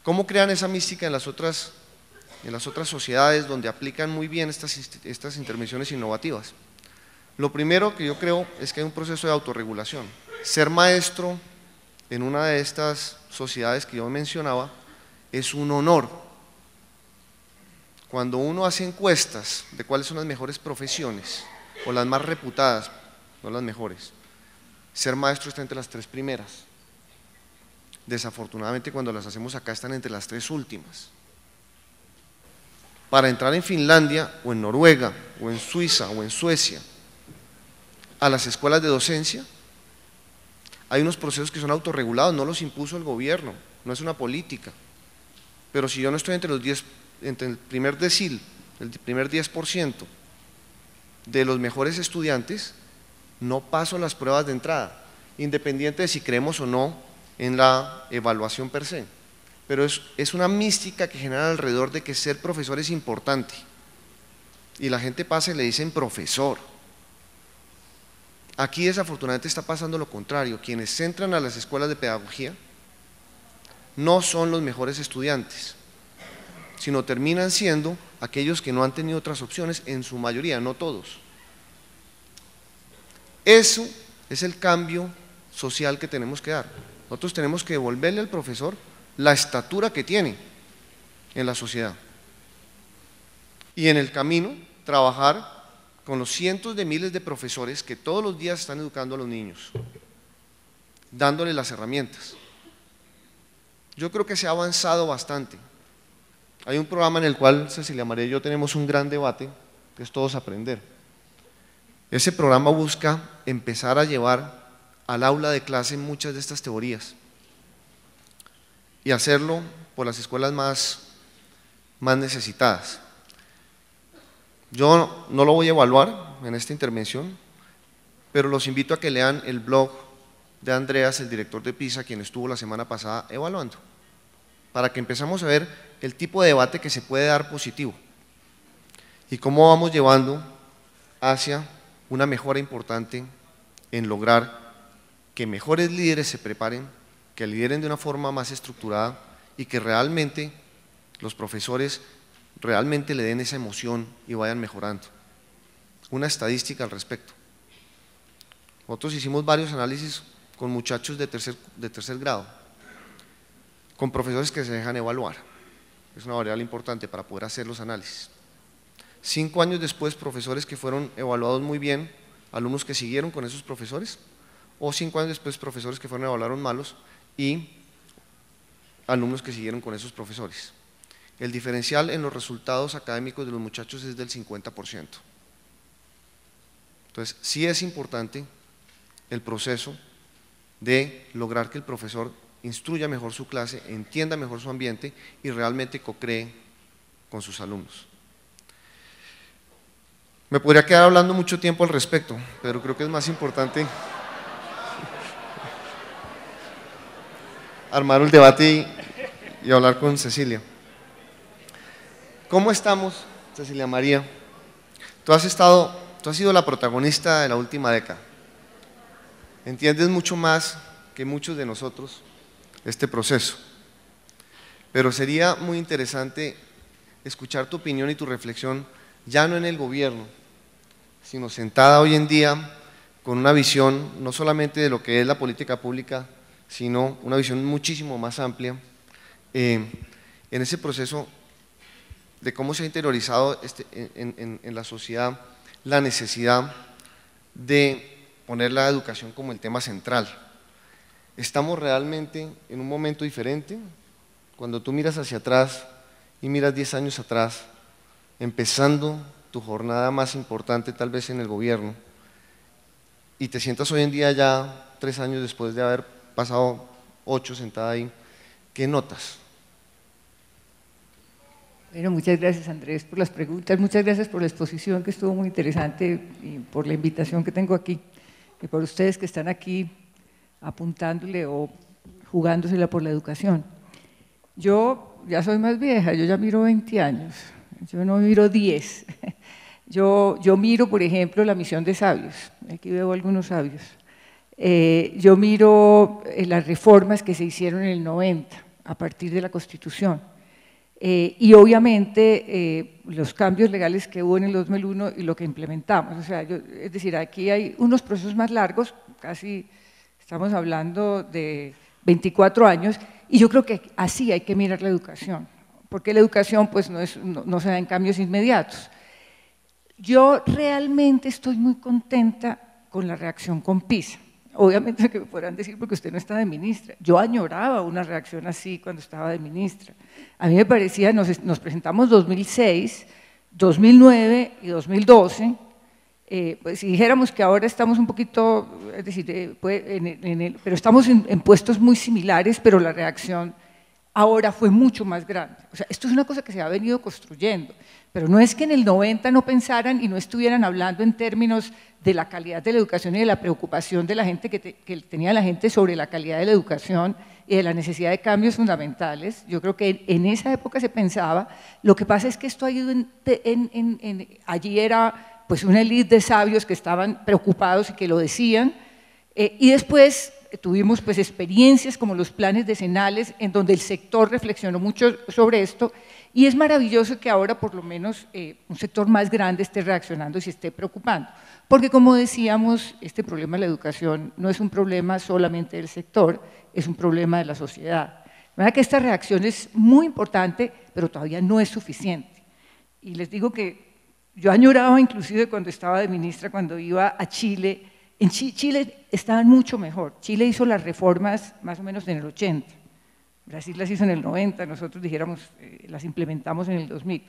D: ¿Cómo crean esa mística en las otras sociedades donde aplican muy bien estas intervenciones innovativas? Lo primero que yo creo es que hay un proceso de autorregulación. Ser maestro en una de estas sociedades que yo mencionaba es un honor. Cuando uno hace encuestas de cuáles son las mejores profesiones o las más reputadas, no las mejores, ser maestro está entre las 3 primeras. Desafortunadamente, cuando las hacemos acá están entre las 3 últimas. Para entrar en Finlandia o en Noruega o en Suiza o en Suecia a las escuelas de docencia, hay unos procesos que son autorregulados, no los impuso el gobierno, no es una política. Pero si yo no estoy entre el primer decil, el primer 10% de los mejores estudiantes, no paso las pruebas de entrada, independiente de si creemos o no en la evaluación per se. Pero es una mística que genera alrededor de que ser profesor es importante. Y la gente pasa y le dicen profesor. Aquí desafortunadamente está pasando lo contrario. Quienes entran a las escuelas de pedagogía no son los mejores estudiantes, sino terminan siendo aquellos que no han tenido otras opciones, en su mayoría, no todos. Eso es el cambio social que tenemos que dar. Nosotros tenemos que devolverle al profesor la estatura que tiene en la sociedad. Y en el camino, trabajar con los cientos de miles de profesores que todos los días están educando a los niños, dándoles las herramientas. Yo creo que se ha avanzado bastante. Hay un programa en el cual Cecilia María y yo tenemos un gran debate, que es Todos Aprender. Ese programa busca empezar a llevar al aula de clase muchas de estas teorías y hacerlo por las escuelas más necesitadas. Yo no lo voy a evaluar en esta intervención, pero los invito a que lean el blog de Andreas, el director de PISA, quien estuvo la semana pasada evaluando, para que empezamos a ver el tipo de debate que se puede dar positivo y cómo vamos llevando hacia una mejora importante en lograr que mejores líderes se preparen que lideren de una forma más estructurada y que realmente los profesores realmente le den esa emoción y vayan mejorando. Una estadística al respecto. Nosotros hicimos varios análisis con muchachos de tercer grado, con profesores que se dejan evaluar. Es una variable importante para poder hacer los análisis. 5 años después, profesores que fueron evaluados muy bien, alumnos que siguieron con esos profesores, o 5 años después, profesores que fueron evaluados malos y alumnos que siguieron con esos profesores. El diferencial en los resultados académicos de los muchachos es del 50%. Entonces, sí es importante el proceso de lograr que el profesor instruya mejor su clase, entienda mejor su ambiente y realmente co-cree con sus alumnos. Me podría quedar hablando mucho tiempo al respecto, pero creo que es más importante armar el debate y hablar con Cecilia. ¿Cómo estamos, Cecilia María? Tú has sido la protagonista de la última década. Entiendes mucho más que muchos de nosotros este proceso, pero sería muy interesante escuchar tu opinión y tu reflexión, ya no en el gobierno, sino sentada hoy en día con una visión no solamente de lo que es la política pública, sino una visión muchísimo más amplia en ese proceso de cómo se ha interiorizado en la sociedad la necesidad de poner la educación como el tema central. ¿Estamos realmente en un momento diferente? Cuando tú miras hacia atrás y miras 10 años atrás, empezando tu jornada más importante tal vez en el gobierno, y te sientas hoy en día ya 3 años después de haber pasado 8 sentada ahí, ¿qué notas?
E: Bueno, muchas gracias Andrés por las preguntas, muchas gracias por la exposición que estuvo muy interesante y por la invitación que tengo aquí y por ustedes que están aquí apuntándole o jugándosela por la educación. Yo ya soy más vieja, yo ya miro 20 años, yo no miro 10. Yo miro, por ejemplo, la misión de sabios, aquí veo algunos sabios. Yo miro las reformas que se hicieron en el 90 a partir de la Constitución. Y obviamente los cambios legales que hubo en el 2001 y lo que implementamos, o sea, es decir, aquí hay unos procesos más largos, casi estamos hablando de 24 años, y yo creo que así hay que mirar la educación, porque la educación pues no se da en cambios inmediatos. Yo realmente estoy muy contenta con la reacción con PISA. Obviamente que me podrán decir porque usted no está de ministra. Yo añoraba una reacción así cuando estaba de ministra. A mí me parecía, nos presentamos 2006, 2009 y 2012, pues si dijéramos que ahora estamos un poquito, es decir, pero estamos en puestos muy similares, pero la reacción ahora fue mucho más grande. O sea, esto es una cosa que se ha venido construyendo, pero no es que en el 90 no pensaran y no estuvieran hablando en términos de la calidad de la educación y de la preocupación de la gente que tenía la gente sobre la calidad de la educación y de la necesidad de cambios fundamentales. Yo creo que en esa época se pensaba. Lo que pasa es que esto ha ido allí era pues una élite de sabios que estaban preocupados y que lo decían, y después tuvimos pues experiencias como los planes decenales en donde el sector reflexionó mucho sobre esto, y es maravilloso que ahora por lo menos un sector más grande esté reaccionando y se esté preocupando, porque como decíamos, este problema de la educación no es un problema solamente del sector, es un problema de la sociedad. De manera que esta reacción es muy importante, pero todavía no es suficiente. Y les digo que yo añoraba inclusive cuando estaba de ministra, cuando iba a Chile. En Chile estaban mucho mejor. Chile hizo las reformas más o menos en el 80, Brasil las hizo en el 90, nosotros dijéramos las implementamos en el 2000.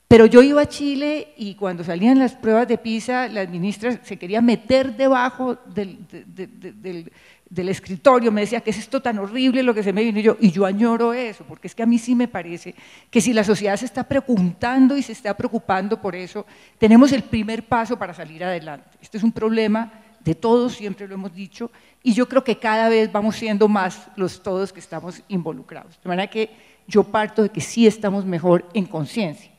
E: Pero yo iba a Chile y cuando salían las pruebas de PISA, las ministras se querían meter debajo del escritorio, me decía, ¿qué es esto tan horrible lo que se me vino? Y yo añoro eso, porque es que a mí sí me parece que si la sociedad se está preguntando y se está preocupando por eso, tenemos el primer paso para salir adelante. Este es un problema de todos, siempre lo hemos dicho, y yo creo que cada vez vamos siendo más los todos que estamos involucrados. De manera que yo parto de que sí estamos mejor en conciencia.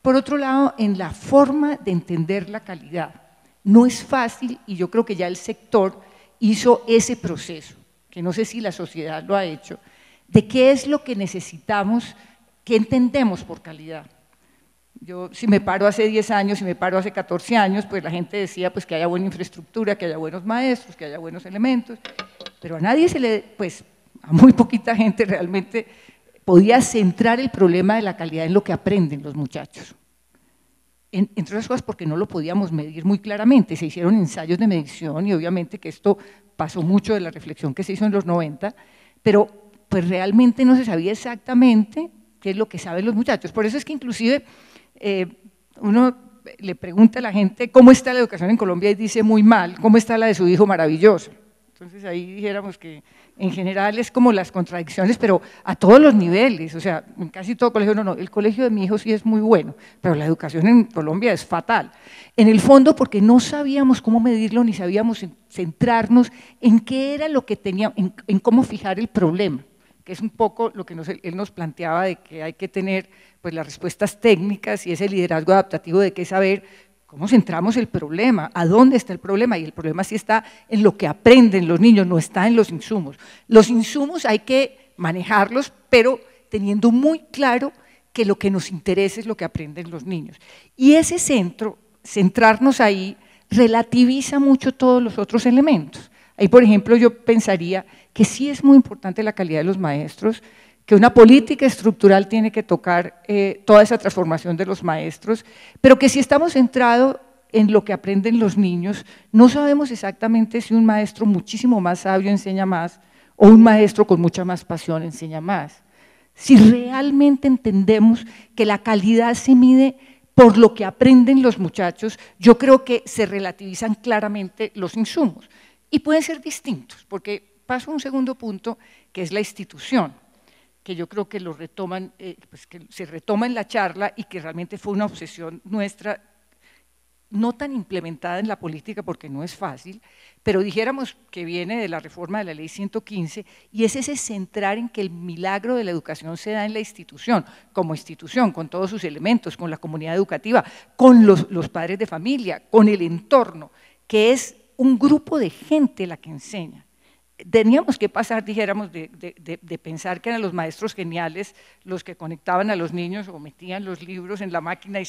E: Por otro lado, en la forma de entender la calidad. No es fácil y yo creo que ya el sector hizo ese proceso, que no sé si la sociedad lo ha hecho, de qué es lo que necesitamos, qué entendemos por calidad. Yo, si me paro hace 10 años, si me paro hace 14 años, pues la gente decía pues, que haya buena infraestructura, que haya buenos maestros, que haya buenos elementos, pero a nadie pues a muy poquita gente realmente podía centrar el problema de la calidad en lo que aprenden los muchachos. Entre otras cosas porque no lo podíamos medir muy claramente, se hicieron ensayos de medición y obviamente que esto pasó mucho de la reflexión que se hizo en los 90, pero pues realmente no se sabía exactamente qué es lo que saben los muchachos. Por eso es que inclusive uno le pregunta a la gente cómo está la educación en Colombia y dice muy mal, cómo está la de su hijo maravillosa. Entonces ahí dijéramos que en general es como las contradicciones, pero a todos los niveles, o sea, en casi todo colegio, no, el colegio de mi hijo sí es muy bueno, pero la educación en Colombia es fatal. En el fondo porque no sabíamos cómo medirlo, ni sabíamos centrarnos en qué era lo que tenía, en cómo fijar el problema, que es un poco lo que él nos planteaba de que hay que tener pues, las respuestas técnicas y ese liderazgo adaptativo de qué saber. ¿Cómo centramos el problema? ¿A dónde está el problema? Y el problema sí está en lo que aprenden los niños, no está en los insumos. Los insumos hay que manejarlos, pero teniendo muy claro que lo que nos interesa es lo que aprenden los niños. Y ese centrarnos ahí, relativiza mucho todos los otros elementos. Ahí, por ejemplo, yo pensaría que sí es muy importante la calidad de los maestros, que una política estructural tiene que tocar toda esa transformación de los maestros, pero que si estamos centrados en lo que aprenden los niños, no sabemos exactamente si un maestro muchísimo más sabio enseña más o un maestro con mucha más pasión enseña más. Si realmente entendemos que la calidad se mide por lo que aprenden los muchachos, yo creo que se relativizan claramente los insumos y pueden ser distintos, porque paso a un segundo punto que es la institución, que yo creo que lo retoman, pues que se retoma en la charla y que realmente fue una obsesión nuestra, no tan implementada en la política porque no es fácil, pero dijéramos que viene de la reforma de la ley 115 y es ese centrar en que el milagro de la educación se da en la institución, como institución, con todos sus elementos, con la comunidad educativa, con los padres de familia, con el entorno, que es un grupo de gente la que enseña. Teníamos que pasar, dijéramos, de pensar que eran los maestros geniales los que conectaban a los niños o metían los libros en la máquina y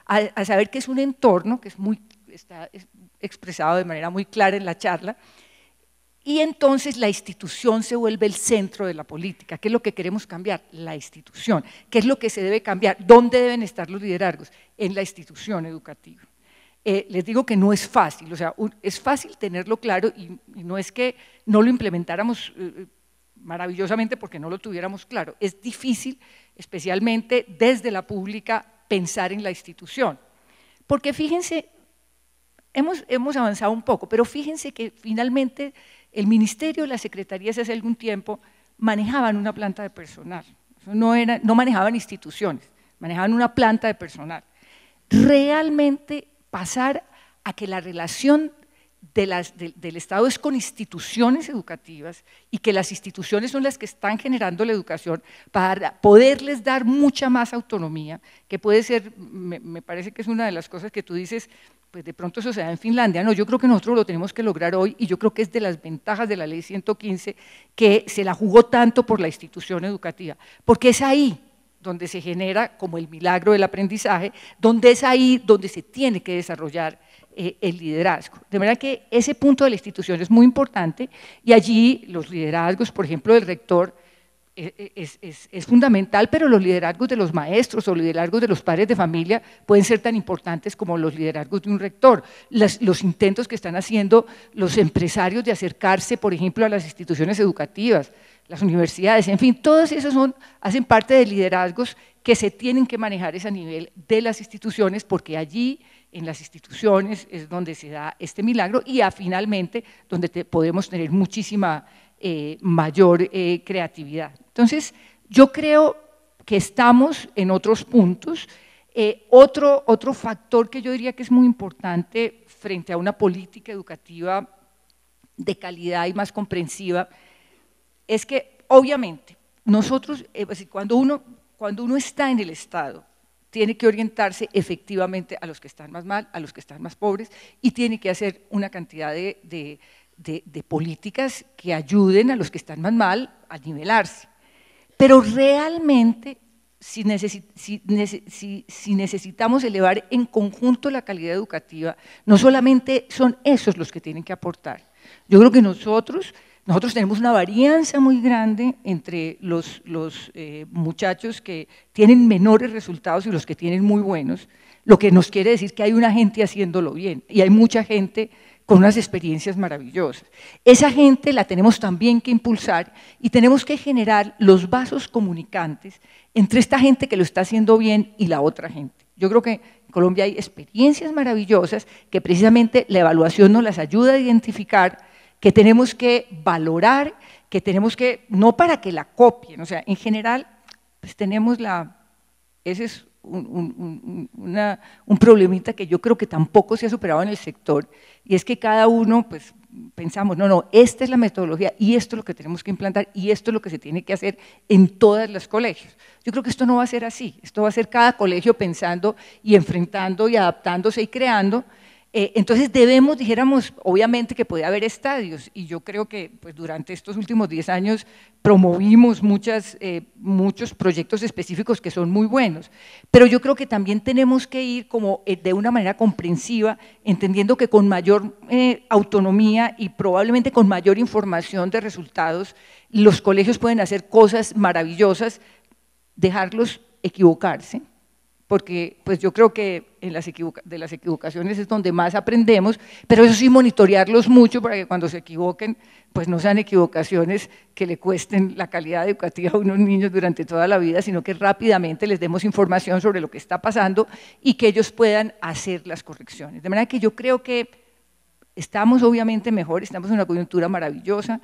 E: a saber que es un entorno que está expresado de manera muy clara en la charla, y entonces la institución se vuelve el centro de la política. ¿Qué es lo que queremos cambiar? La institución. ¿Qué es lo que se debe cambiar? ¿Dónde deben estar los liderazgos? En la institución educativa. Les digo que no es fácil, o sea, es fácil tenerlo claro y no es que no lo implementáramos maravillosamente porque no lo tuviéramos claro, es difícil, especialmente desde la pública, pensar en la institución, porque fíjense, hemos avanzado un poco, pero fíjense que finalmente el ministerio y las secretarías hace algún tiempo manejaban una planta de personal, no manejaban instituciones, manejaban una planta de personal. Realmente pasar a que la relación del Estado es con instituciones educativas y que las instituciones son las que están generando la educación para poderles dar mucha más autonomía, que puede ser, me parece que es una de las cosas que tú dices, pues de pronto eso se da en Finlandia, no, yo creo que nosotros lo tenemos que lograr hoy y yo creo que es de las ventajas de la ley 115 que se la jugó tanto por la institución educativa, porque es ahí donde se genera como el milagro del aprendizaje, donde es ahí donde se tiene que desarrollar el liderazgo. De manera que ese punto de la institución es muy importante y allí los liderazgos, por ejemplo, del rector es fundamental, pero los liderazgos de los maestros o los liderazgos de los padres de familia pueden ser tan importantes como los liderazgos de un rector. Los intentos que están haciendo los empresarios de acercarse, por ejemplo, a las instituciones educativas, las universidades, en fin, todos esos hacen parte de liderazgos que se tienen que manejar a nivel de las instituciones, porque allí en las instituciones es donde se da este milagro y finalmente donde podemos tener muchísima mayor creatividad. Entonces, yo creo que estamos en otros puntos. Otro factor que yo diría que es muy importante frente a una política educativa de calidad y más comprensiva es que, obviamente, nosotros, cuando uno está en el Estado, tiene que orientarse efectivamente a los que están más mal, a los que están más pobres, y tiene que hacer una cantidad de de políticas que ayuden a los que están más mal a nivelarse. Pero realmente, si necesitamos elevar en conjunto la calidad educativa, no solamente son esos los que tienen que aportar. Yo creo que nosotros tenemos una varianza muy grande entre los muchachos que tienen menores resultados y los que tienen muy buenos, lo que nos quiere decir que hay una gente haciéndolo bien y hay mucha gente con unas experiencias maravillosas. Esa gente la tenemos también que impulsar y tenemos que generar los vasos comunicantes entre esta gente que lo está haciendo bien y la otra gente. Yo creo que en Colombia hay experiencias maravillosas que precisamente la evaluación nos las ayuda a identificar, que tenemos que valorar, que tenemos que, no para que la copien, o sea, en general, pues tenemos ese es un problemita que yo creo que tampoco se ha superado en el sector, y es que cada uno, pues, pensamos, no, esta es la metodología y esto es lo que tenemos que implantar y esto es lo que se tiene que hacer en todos los colegios. Yo creo que esto no va a ser así, esto va a ser cada colegio pensando y enfrentando y adaptándose y creando. Entonces debemos, dijéramos, obviamente que puede haber estadios, y yo creo que pues, durante estos últimos 10 años promovimos muchos proyectos específicos que son muy buenos, pero yo creo que también tenemos que ir como de una manera comprensiva, entendiendo que con mayor autonomía y probablemente con mayor información de resultados, los colegios pueden hacer cosas maravillosas, dejarlos equivocarse, porque pues yo creo que de las equivocaciones es donde más aprendemos, pero eso sí monitorearlos mucho para que cuando se equivoquen, pues no sean equivocaciones que le cuesten la calidad educativa a unos niños durante toda la vida, sino que rápidamente les demos información sobre lo que está pasando y que ellos puedan hacer las correcciones. De manera que yo creo que estamos obviamente mejor, estamos en una coyuntura maravillosa.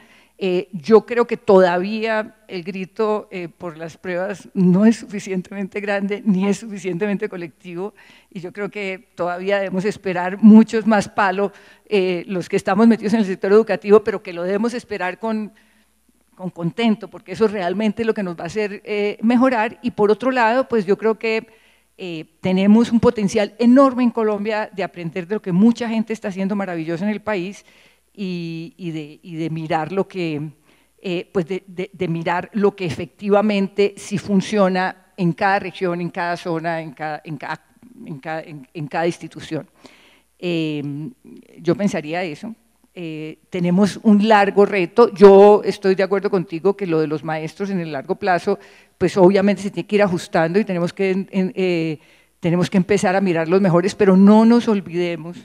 E: Yo creo que todavía el grito por las pruebas no es suficientemente grande ni es suficientemente colectivo, y yo creo que todavía debemos esperar muchos más palos los que estamos metidos en el sector educativo, pero que lo debemos esperar con contento, porque eso realmente es lo que nos va a hacer mejorar. Y por otro lado, pues yo creo que tenemos un potencial enorme en Colombia de aprender de lo que mucha gente está haciendo maravilloso en el país, y de mirar lo que, pues de mirar lo que efectivamente sí funciona en cada región, en cada zona, en cada institución. Yo pensaría eso. Tenemos un largo reto. Yo estoy de acuerdo contigo que lo de los maestros en el largo plazo, pues obviamente se tiene que ir ajustando y tenemos que empezar a mirar los mejores, pero no nos olvidemos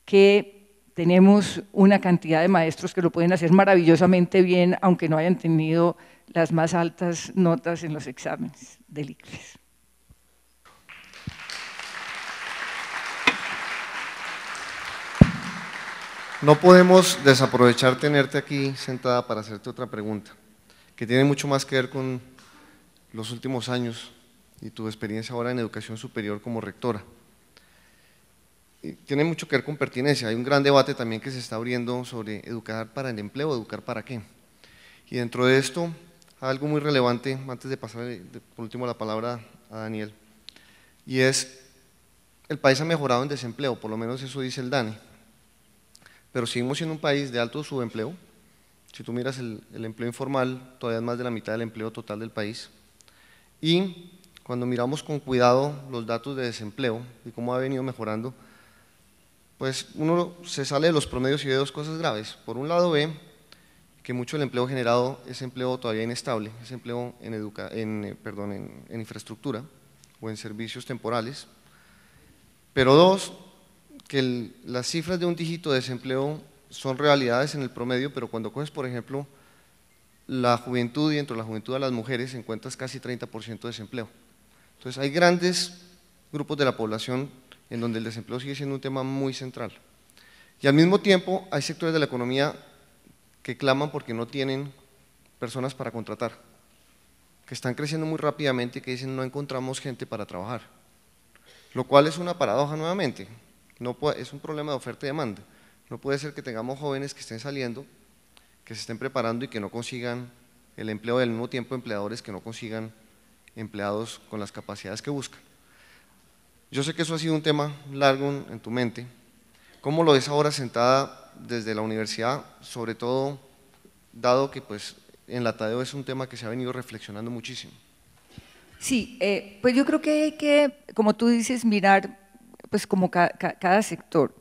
E: que tenemos una cantidad de maestros que lo pueden hacer maravillosamente bien, aunque no hayan tenido las más altas notas en los exámenes del ICFES.
D: No podemos desaprovechar tenerte aquí sentada para hacerte otra pregunta, que tiene mucho más que ver con los últimos años y tu experiencia ahora en educación superior como rectora. Y tiene mucho que ver con pertinencia. Hay un gran debate también que se está abriendo sobre educar para el empleo, educar para qué. Y dentro de esto, algo muy relevante, antes de pasar por último la palabra a Daniel, y es, el país ha mejorado en desempleo, por lo menos eso dice el DANE, pero seguimos siendo un país de alto subempleo. Si tú miras el empleo informal, todavía es más de la mitad del empleo total del país. Y cuando miramos con cuidado los datos de desempleo y cómo ha venido mejorando, pues uno se sale de los promedios y ve dos cosas graves. Por un lado ve que mucho del empleo generado es empleo todavía inestable, es empleo en infraestructura o en servicios temporales. Pero dos, que las cifras de un dígito de desempleo son realidades en el promedio, pero cuando coges, por ejemplo, la juventud y dentro de la juventud a las mujeres encuentras casi 30% de desempleo. Entonces hay grandes grupos de la población en donde el desempleo sigue siendo un tema muy central. Y al mismo tiempo hay sectores de la economía que claman porque no tienen personas para contratar, que están creciendo muy rápidamente y que dicen no encontramos gente para trabajar, lo cual es una paradoja nuevamente, es un problema de oferta y demanda. No puede ser que tengamos jóvenes que estén saliendo, que se estén preparando y que no consigan el empleo, y al mismo tiempo empleadores que no consigan empleados con las capacidades que buscan. Yo sé que eso ha sido un tema largo en tu mente. ¿Cómo lo ves ahora sentada desde la universidad, sobre todo dado que pues en la Tadeo es un tema que se ha venido reflexionando muchísimo?
E: Sí, pues yo creo que hay que, como tú dices, mirar pues como cada sector.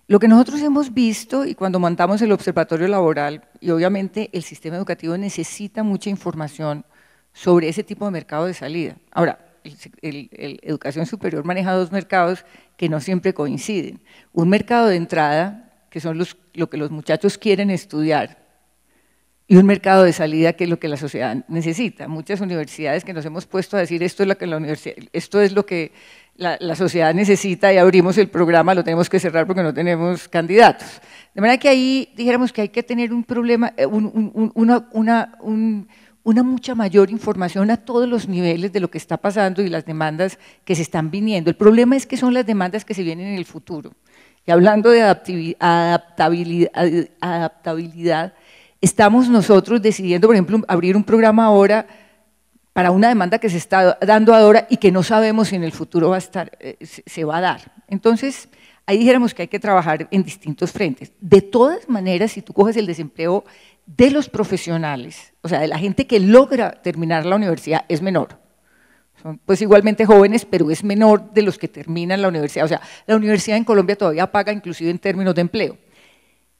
E: Lo que nosotros hemos visto y cuando montamos el observatorio laboral, y obviamente el sistema educativo necesita mucha información sobre ese tipo de mercado de salida. Ahora, el educación superior maneja dos mercados que no siempre coinciden. Un mercado de entrada, que son lo que los muchachos quieren estudiar, y un mercado de salida, que es lo que la sociedad necesita. Muchas universidades que nos hemos puesto a decir esto es lo que la sociedad necesita y abrimos el programa, lo tenemos que cerrar porque no tenemos candidatos. De manera que ahí dijéramos que hay que tener un problema, una mucha mayor información a todos los niveles de lo que está pasando y las demandas que se están viniendo. El problema es que son las demandas que se vienen en el futuro. Y hablando de adaptabilidad, estamos nosotros decidiendo, por ejemplo, abrir un programa ahora para una demanda que se está dando ahora y que no sabemos si en el futuro se va a dar. Entonces, ahí dijéramos que hay que trabajar en distintos frentes. De todas maneras, si tú coges el desempleo de los profesionales, o sea, de la gente que logra terminar la universidad, es menor. Son pues igualmente jóvenes, pero es menor de los que terminan la universidad. O sea, la universidad en Colombia todavía paga inclusive en términos de empleo.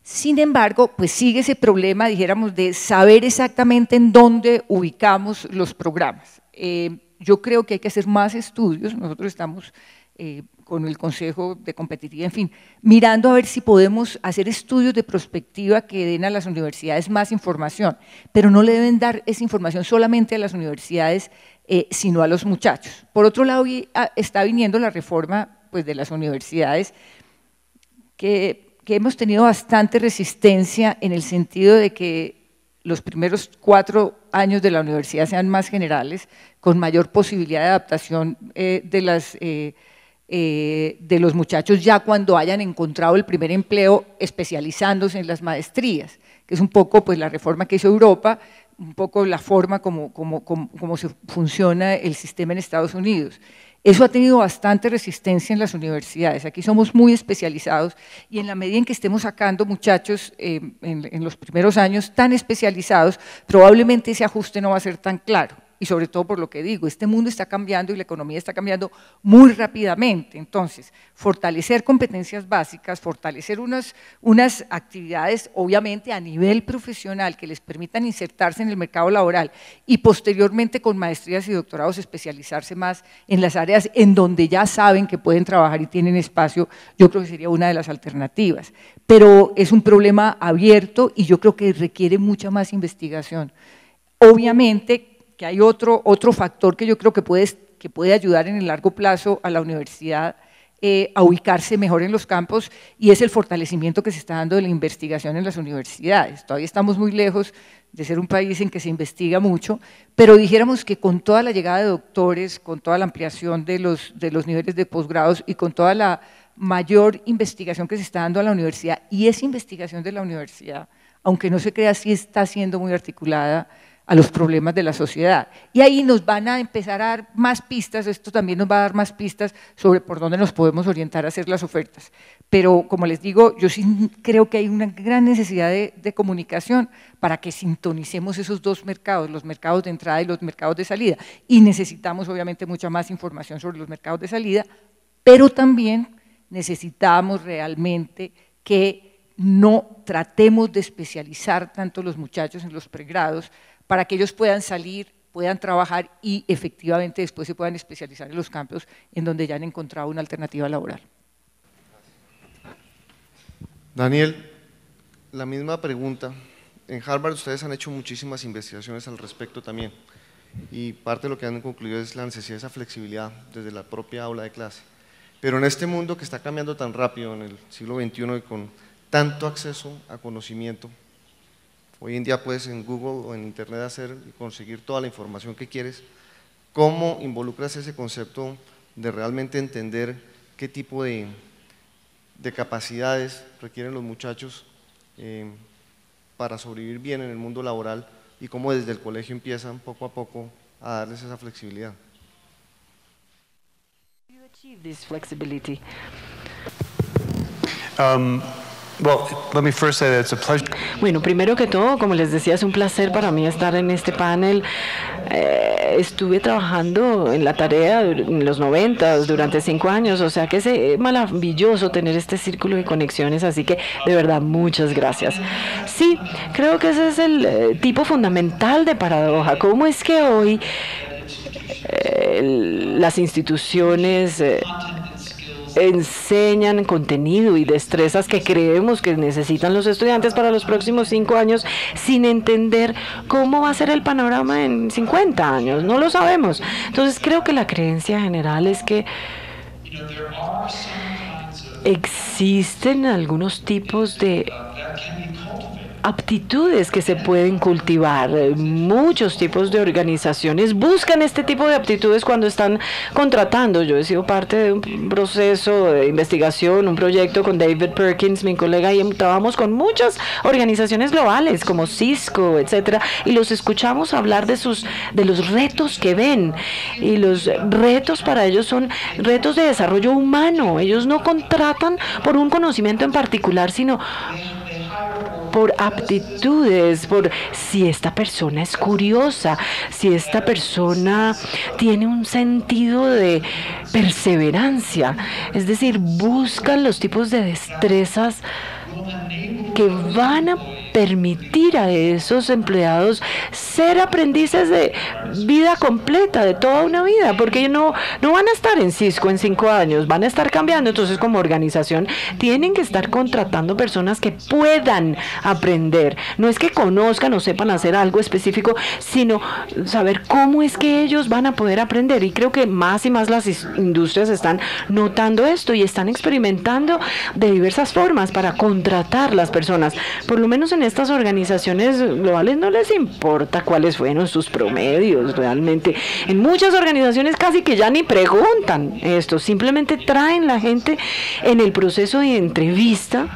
E: Sin embargo, pues sigue ese problema, dijéramos, de saber exactamente en dónde ubicamos los programas. Yo creo que hay que hacer más estudios, nosotros estamos con el Consejo de Competitividad, en fin, mirando a ver si podemos hacer estudios de prospectiva que den a las universidades más información, pero no le deben dar esa información solamente a las universidades, sino a los muchachos. Por otro lado, está viniendo la reforma pues, de las universidades que hemos tenido bastante resistencia en el sentido de que los primeros 4 años de la universidad sean más generales, con mayor posibilidad de adaptación de los muchachos ya cuando hayan encontrado el primer empleo, especializándose en las maestrías, que es un poco pues, la reforma que hizo Europa, un poco la forma como se funciona el sistema en Estados Unidos. Eso ha tenido bastante resistencia en las universidades, aquí somos muy especializados y en la medida en que estemos sacando muchachos en los primeros años tan especializados, probablemente ese ajuste no va a ser tan claro. Y sobre todo por lo que digo, este mundo está cambiando y la economía está cambiando muy rápidamente. Entonces, fortalecer competencias básicas, fortalecer unas actividades, obviamente a nivel profesional, que les permitan insertarse en el mercado laboral y posteriormente con maestrías y doctorados especializarse más en las áreas en donde ya saben que pueden trabajar y tienen espacio, yo creo que sería una de las alternativas. Pero es un problema abierto y yo creo que requiere mucha más investigación. Obviamente, que hay otro factor que yo creo que puede ayudar en el largo plazo a la universidad a ubicarse mejor en los campos y es el fortalecimiento que se está dando de la investigación en las universidades. Todavía estamos muy lejos de ser un país en que se investiga mucho, pero dijéramos que con toda la llegada de doctores, con toda la ampliación de los niveles de posgrados y con toda la mayor investigación que se está dando a la universidad, y esa investigación de la universidad, aunque no se crea, sí está siendo muy articulada a los problemas de la sociedad. Y ahí nos van a empezar a dar más pistas, esto también nos va a dar más pistas sobre por dónde nos podemos orientar a hacer las ofertas. Pero como les digo, yo sí creo que hay una gran necesidad de comunicación para que sintonicemos esos dos mercados, los mercados de entrada y los mercados de salida. Y necesitamos obviamente mucha más información sobre los mercados de salida, pero también necesitamos realmente que no tratemos de especializar tanto los muchachos en los pregrados, para que ellos puedan salir, puedan trabajar y efectivamente después se puedan especializar en los campos en donde ya han encontrado una alternativa laboral.
D: Daniel, la misma pregunta. En Harvard ustedes han hecho muchísimas investigaciones al respecto también y parte de lo que han concluido es la necesidad de esa flexibilidad desde la propia aula de clase. Pero en este mundo que está cambiando tan rápido en el siglo XXI y con tanto acceso a conocimiento, hoy en día puedes en Google o en Internet hacer y conseguir toda la información que quieres. ¿Cómo involucras ese concepto de realmente entender qué tipo de capacidades requieren los muchachos para sobrevivir bien en el mundo laboral y cómo desde el colegio empiezan poco a poco a darles esa flexibilidad?
F: Well, let me first say that it's a pleasure.
B: Bueno, primero que todo, como les decía, es un placer para mí estar en este panel. Estuve trabajando en la tarea en los 90 durante 5 años, o sea que es maravilloso tener este círculo de conexiones, así que de verdad muchas gracias. Sí, creo que ese es el tipo fundamental de paradoja. ¿Cómo es que hoy las instituciones enseñan contenido y destrezas que creemos que necesitan los estudiantes para los próximos 5 años sin entender cómo va a ser el panorama en 50 años? No lo sabemos. Entonces creo que la creencia general es que existen algunos tipos de aptitudes que se pueden cultivar. Muchos tipos de organizaciones buscan este tipo de aptitudes cuando están contratando. Yo he sido parte de un proceso de investigación, un proyecto con David Perkins, mi colega, y trabajamos con muchas organizaciones globales como Cisco, etcétera, y los escuchamos hablar de los retos que ven, y los retos para ellos son retos de desarrollo humano. Ellos no contratan por un conocimiento en particular, sino por aptitudes, por si esta persona es curiosa, si esta persona tiene un sentido de perseverancia. Es decir, buscan los tipos de destrezas que van a permitir a esos empleados ser aprendices de vida completa, de toda una vida, porque no van a estar en Cisco en 5 años, van a estar cambiando. Entonces, como organización, tienen que estar contratando personas que puedan aprender. No es que conozcan o sepan hacer algo específico, sino saber cómo es que ellos van a poder aprender. Y creo que más y más las industrias están notando esto y están experimentando de diversas formas para contratar las personas. Por lo menos en estas organizaciones globales no les importa cuáles fueron sus promedios realmente. En muchas organizaciones casi que ya ni preguntan esto, simplemente traen la gente en el proceso de entrevista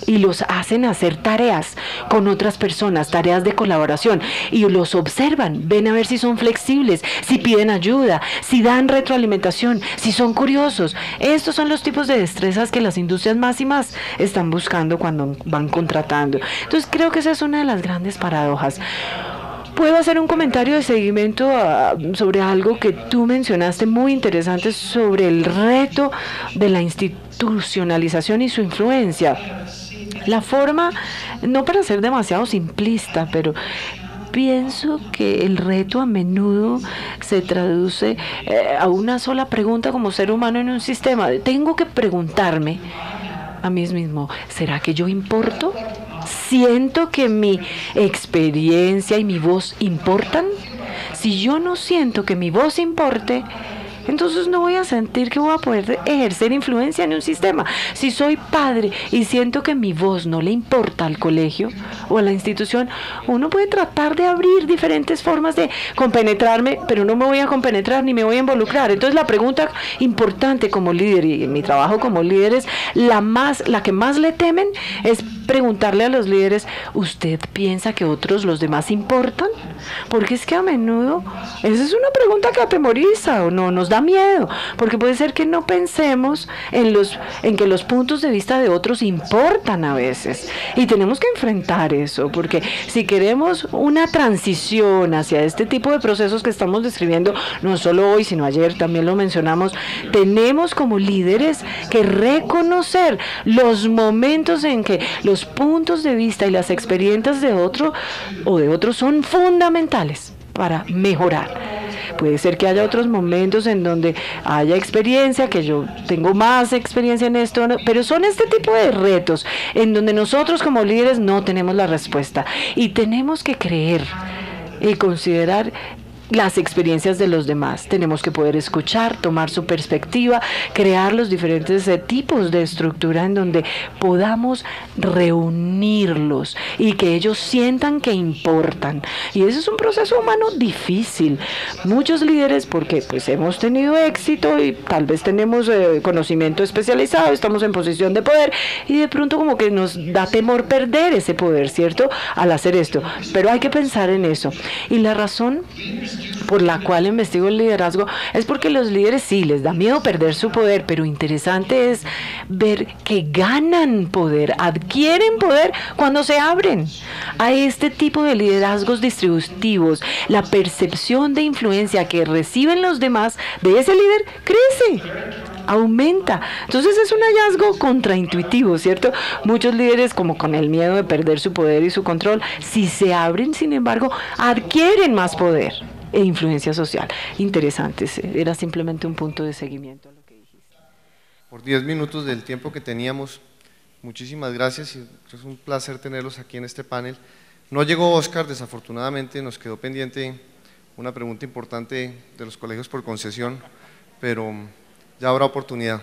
B: y los hacen hacer tareas con otras personas, tareas de colaboración, y los observan, ven a ver si son flexibles, si piden ayuda, si dan retroalimentación, si son curiosos. Estos son los tipos de destrezas que las industrias más y más están buscando cuando van contratando. Entonces creo que esa es una de las grandes paradojas. Puedo hacer un comentario de seguimiento sobre algo que tú mencionaste muy interesante sobre el reto de la institucionalización y su influencia. La forma, no para ser demasiado simplista, pero pienso que el reto a menudo se traduce a una sola pregunta como ser humano en un sistema. Tengo que preguntarme a mí mismo, ¿será que yo importo? ¿Siento que mi experiencia y mi voz importan? Si yo no siento que mi voz importe, entonces no voy a sentir que voy a poder ejercer influencia en un sistema. Si soy padre y siento que mi voz no le importa al colegio o a la institución, uno puede tratar de abrir diferentes formas de compenetrarme, pero no me voy a compenetrar ni me voy a involucrar. Entonces la pregunta importante como líder, y en mi trabajo como líder, es la que más le temen, es preguntarle a los líderes, ¿usted piensa que otros, los demás, importan? Porque es que a menudo esa es una pregunta que atemoriza o no nos da miedo, porque puede ser que no pensemos en que los puntos de vista de otros importan a veces, y tenemos que enfrentar eso, porque si queremos una transición hacia este tipo de procesos que estamos describiendo, no solo hoy, sino ayer también lo mencionamos, tenemos como líderes que reconocer los momentos en que los puntos de vista y las experiencias de otros son fundamentales para mejorar. Puede ser que haya otros momentos en donde haya experiencia, que yo tengo más experiencia en esto, pero son este tipo de retos en donde nosotros como líderes no tenemos la respuesta y tenemos que creer y considerar las experiencias de los demás. Tenemos que poder escuchar, tomar su perspectiva, crear los diferentes tipos de estructura en donde podamos reunirlos y que ellos sientan que importan. Y ese es un proceso humano difícil. Muchos líderes, porque pues hemos tenido éxito y tal vez tenemos conocimiento especializado, estamos en posición de poder y de pronto como que nos da temor perder ese poder, ¿cierto? Al hacer esto. Pero hay que pensar en eso. Y la razón por la cual investigo el liderazgo es porque los líderes sí les da miedo perder su poder, pero interesante es ver que ganan poder, adquieren poder cuando se abren a este tipo de liderazgos distributivos. La percepción de influencia que reciben los demás de ese líder crece, aumenta. Entonces es un hallazgo contraintuitivo, ¿cierto? Muchos líderes, como con el miedo de perder su poder y su control, si se abren, sin embargo, adquieren más poder e influencia social. Interesante, era simplemente un punto de seguimiento a lo que dijiste.
D: Por 10 minutos del tiempo que teníamos, muchísimas gracias y es un placer tenerlos aquí en este panel. No llegó Oscar, desafortunadamente, nos quedó pendiente una pregunta importante de los colegios por concesión, pero ya habrá oportunidad.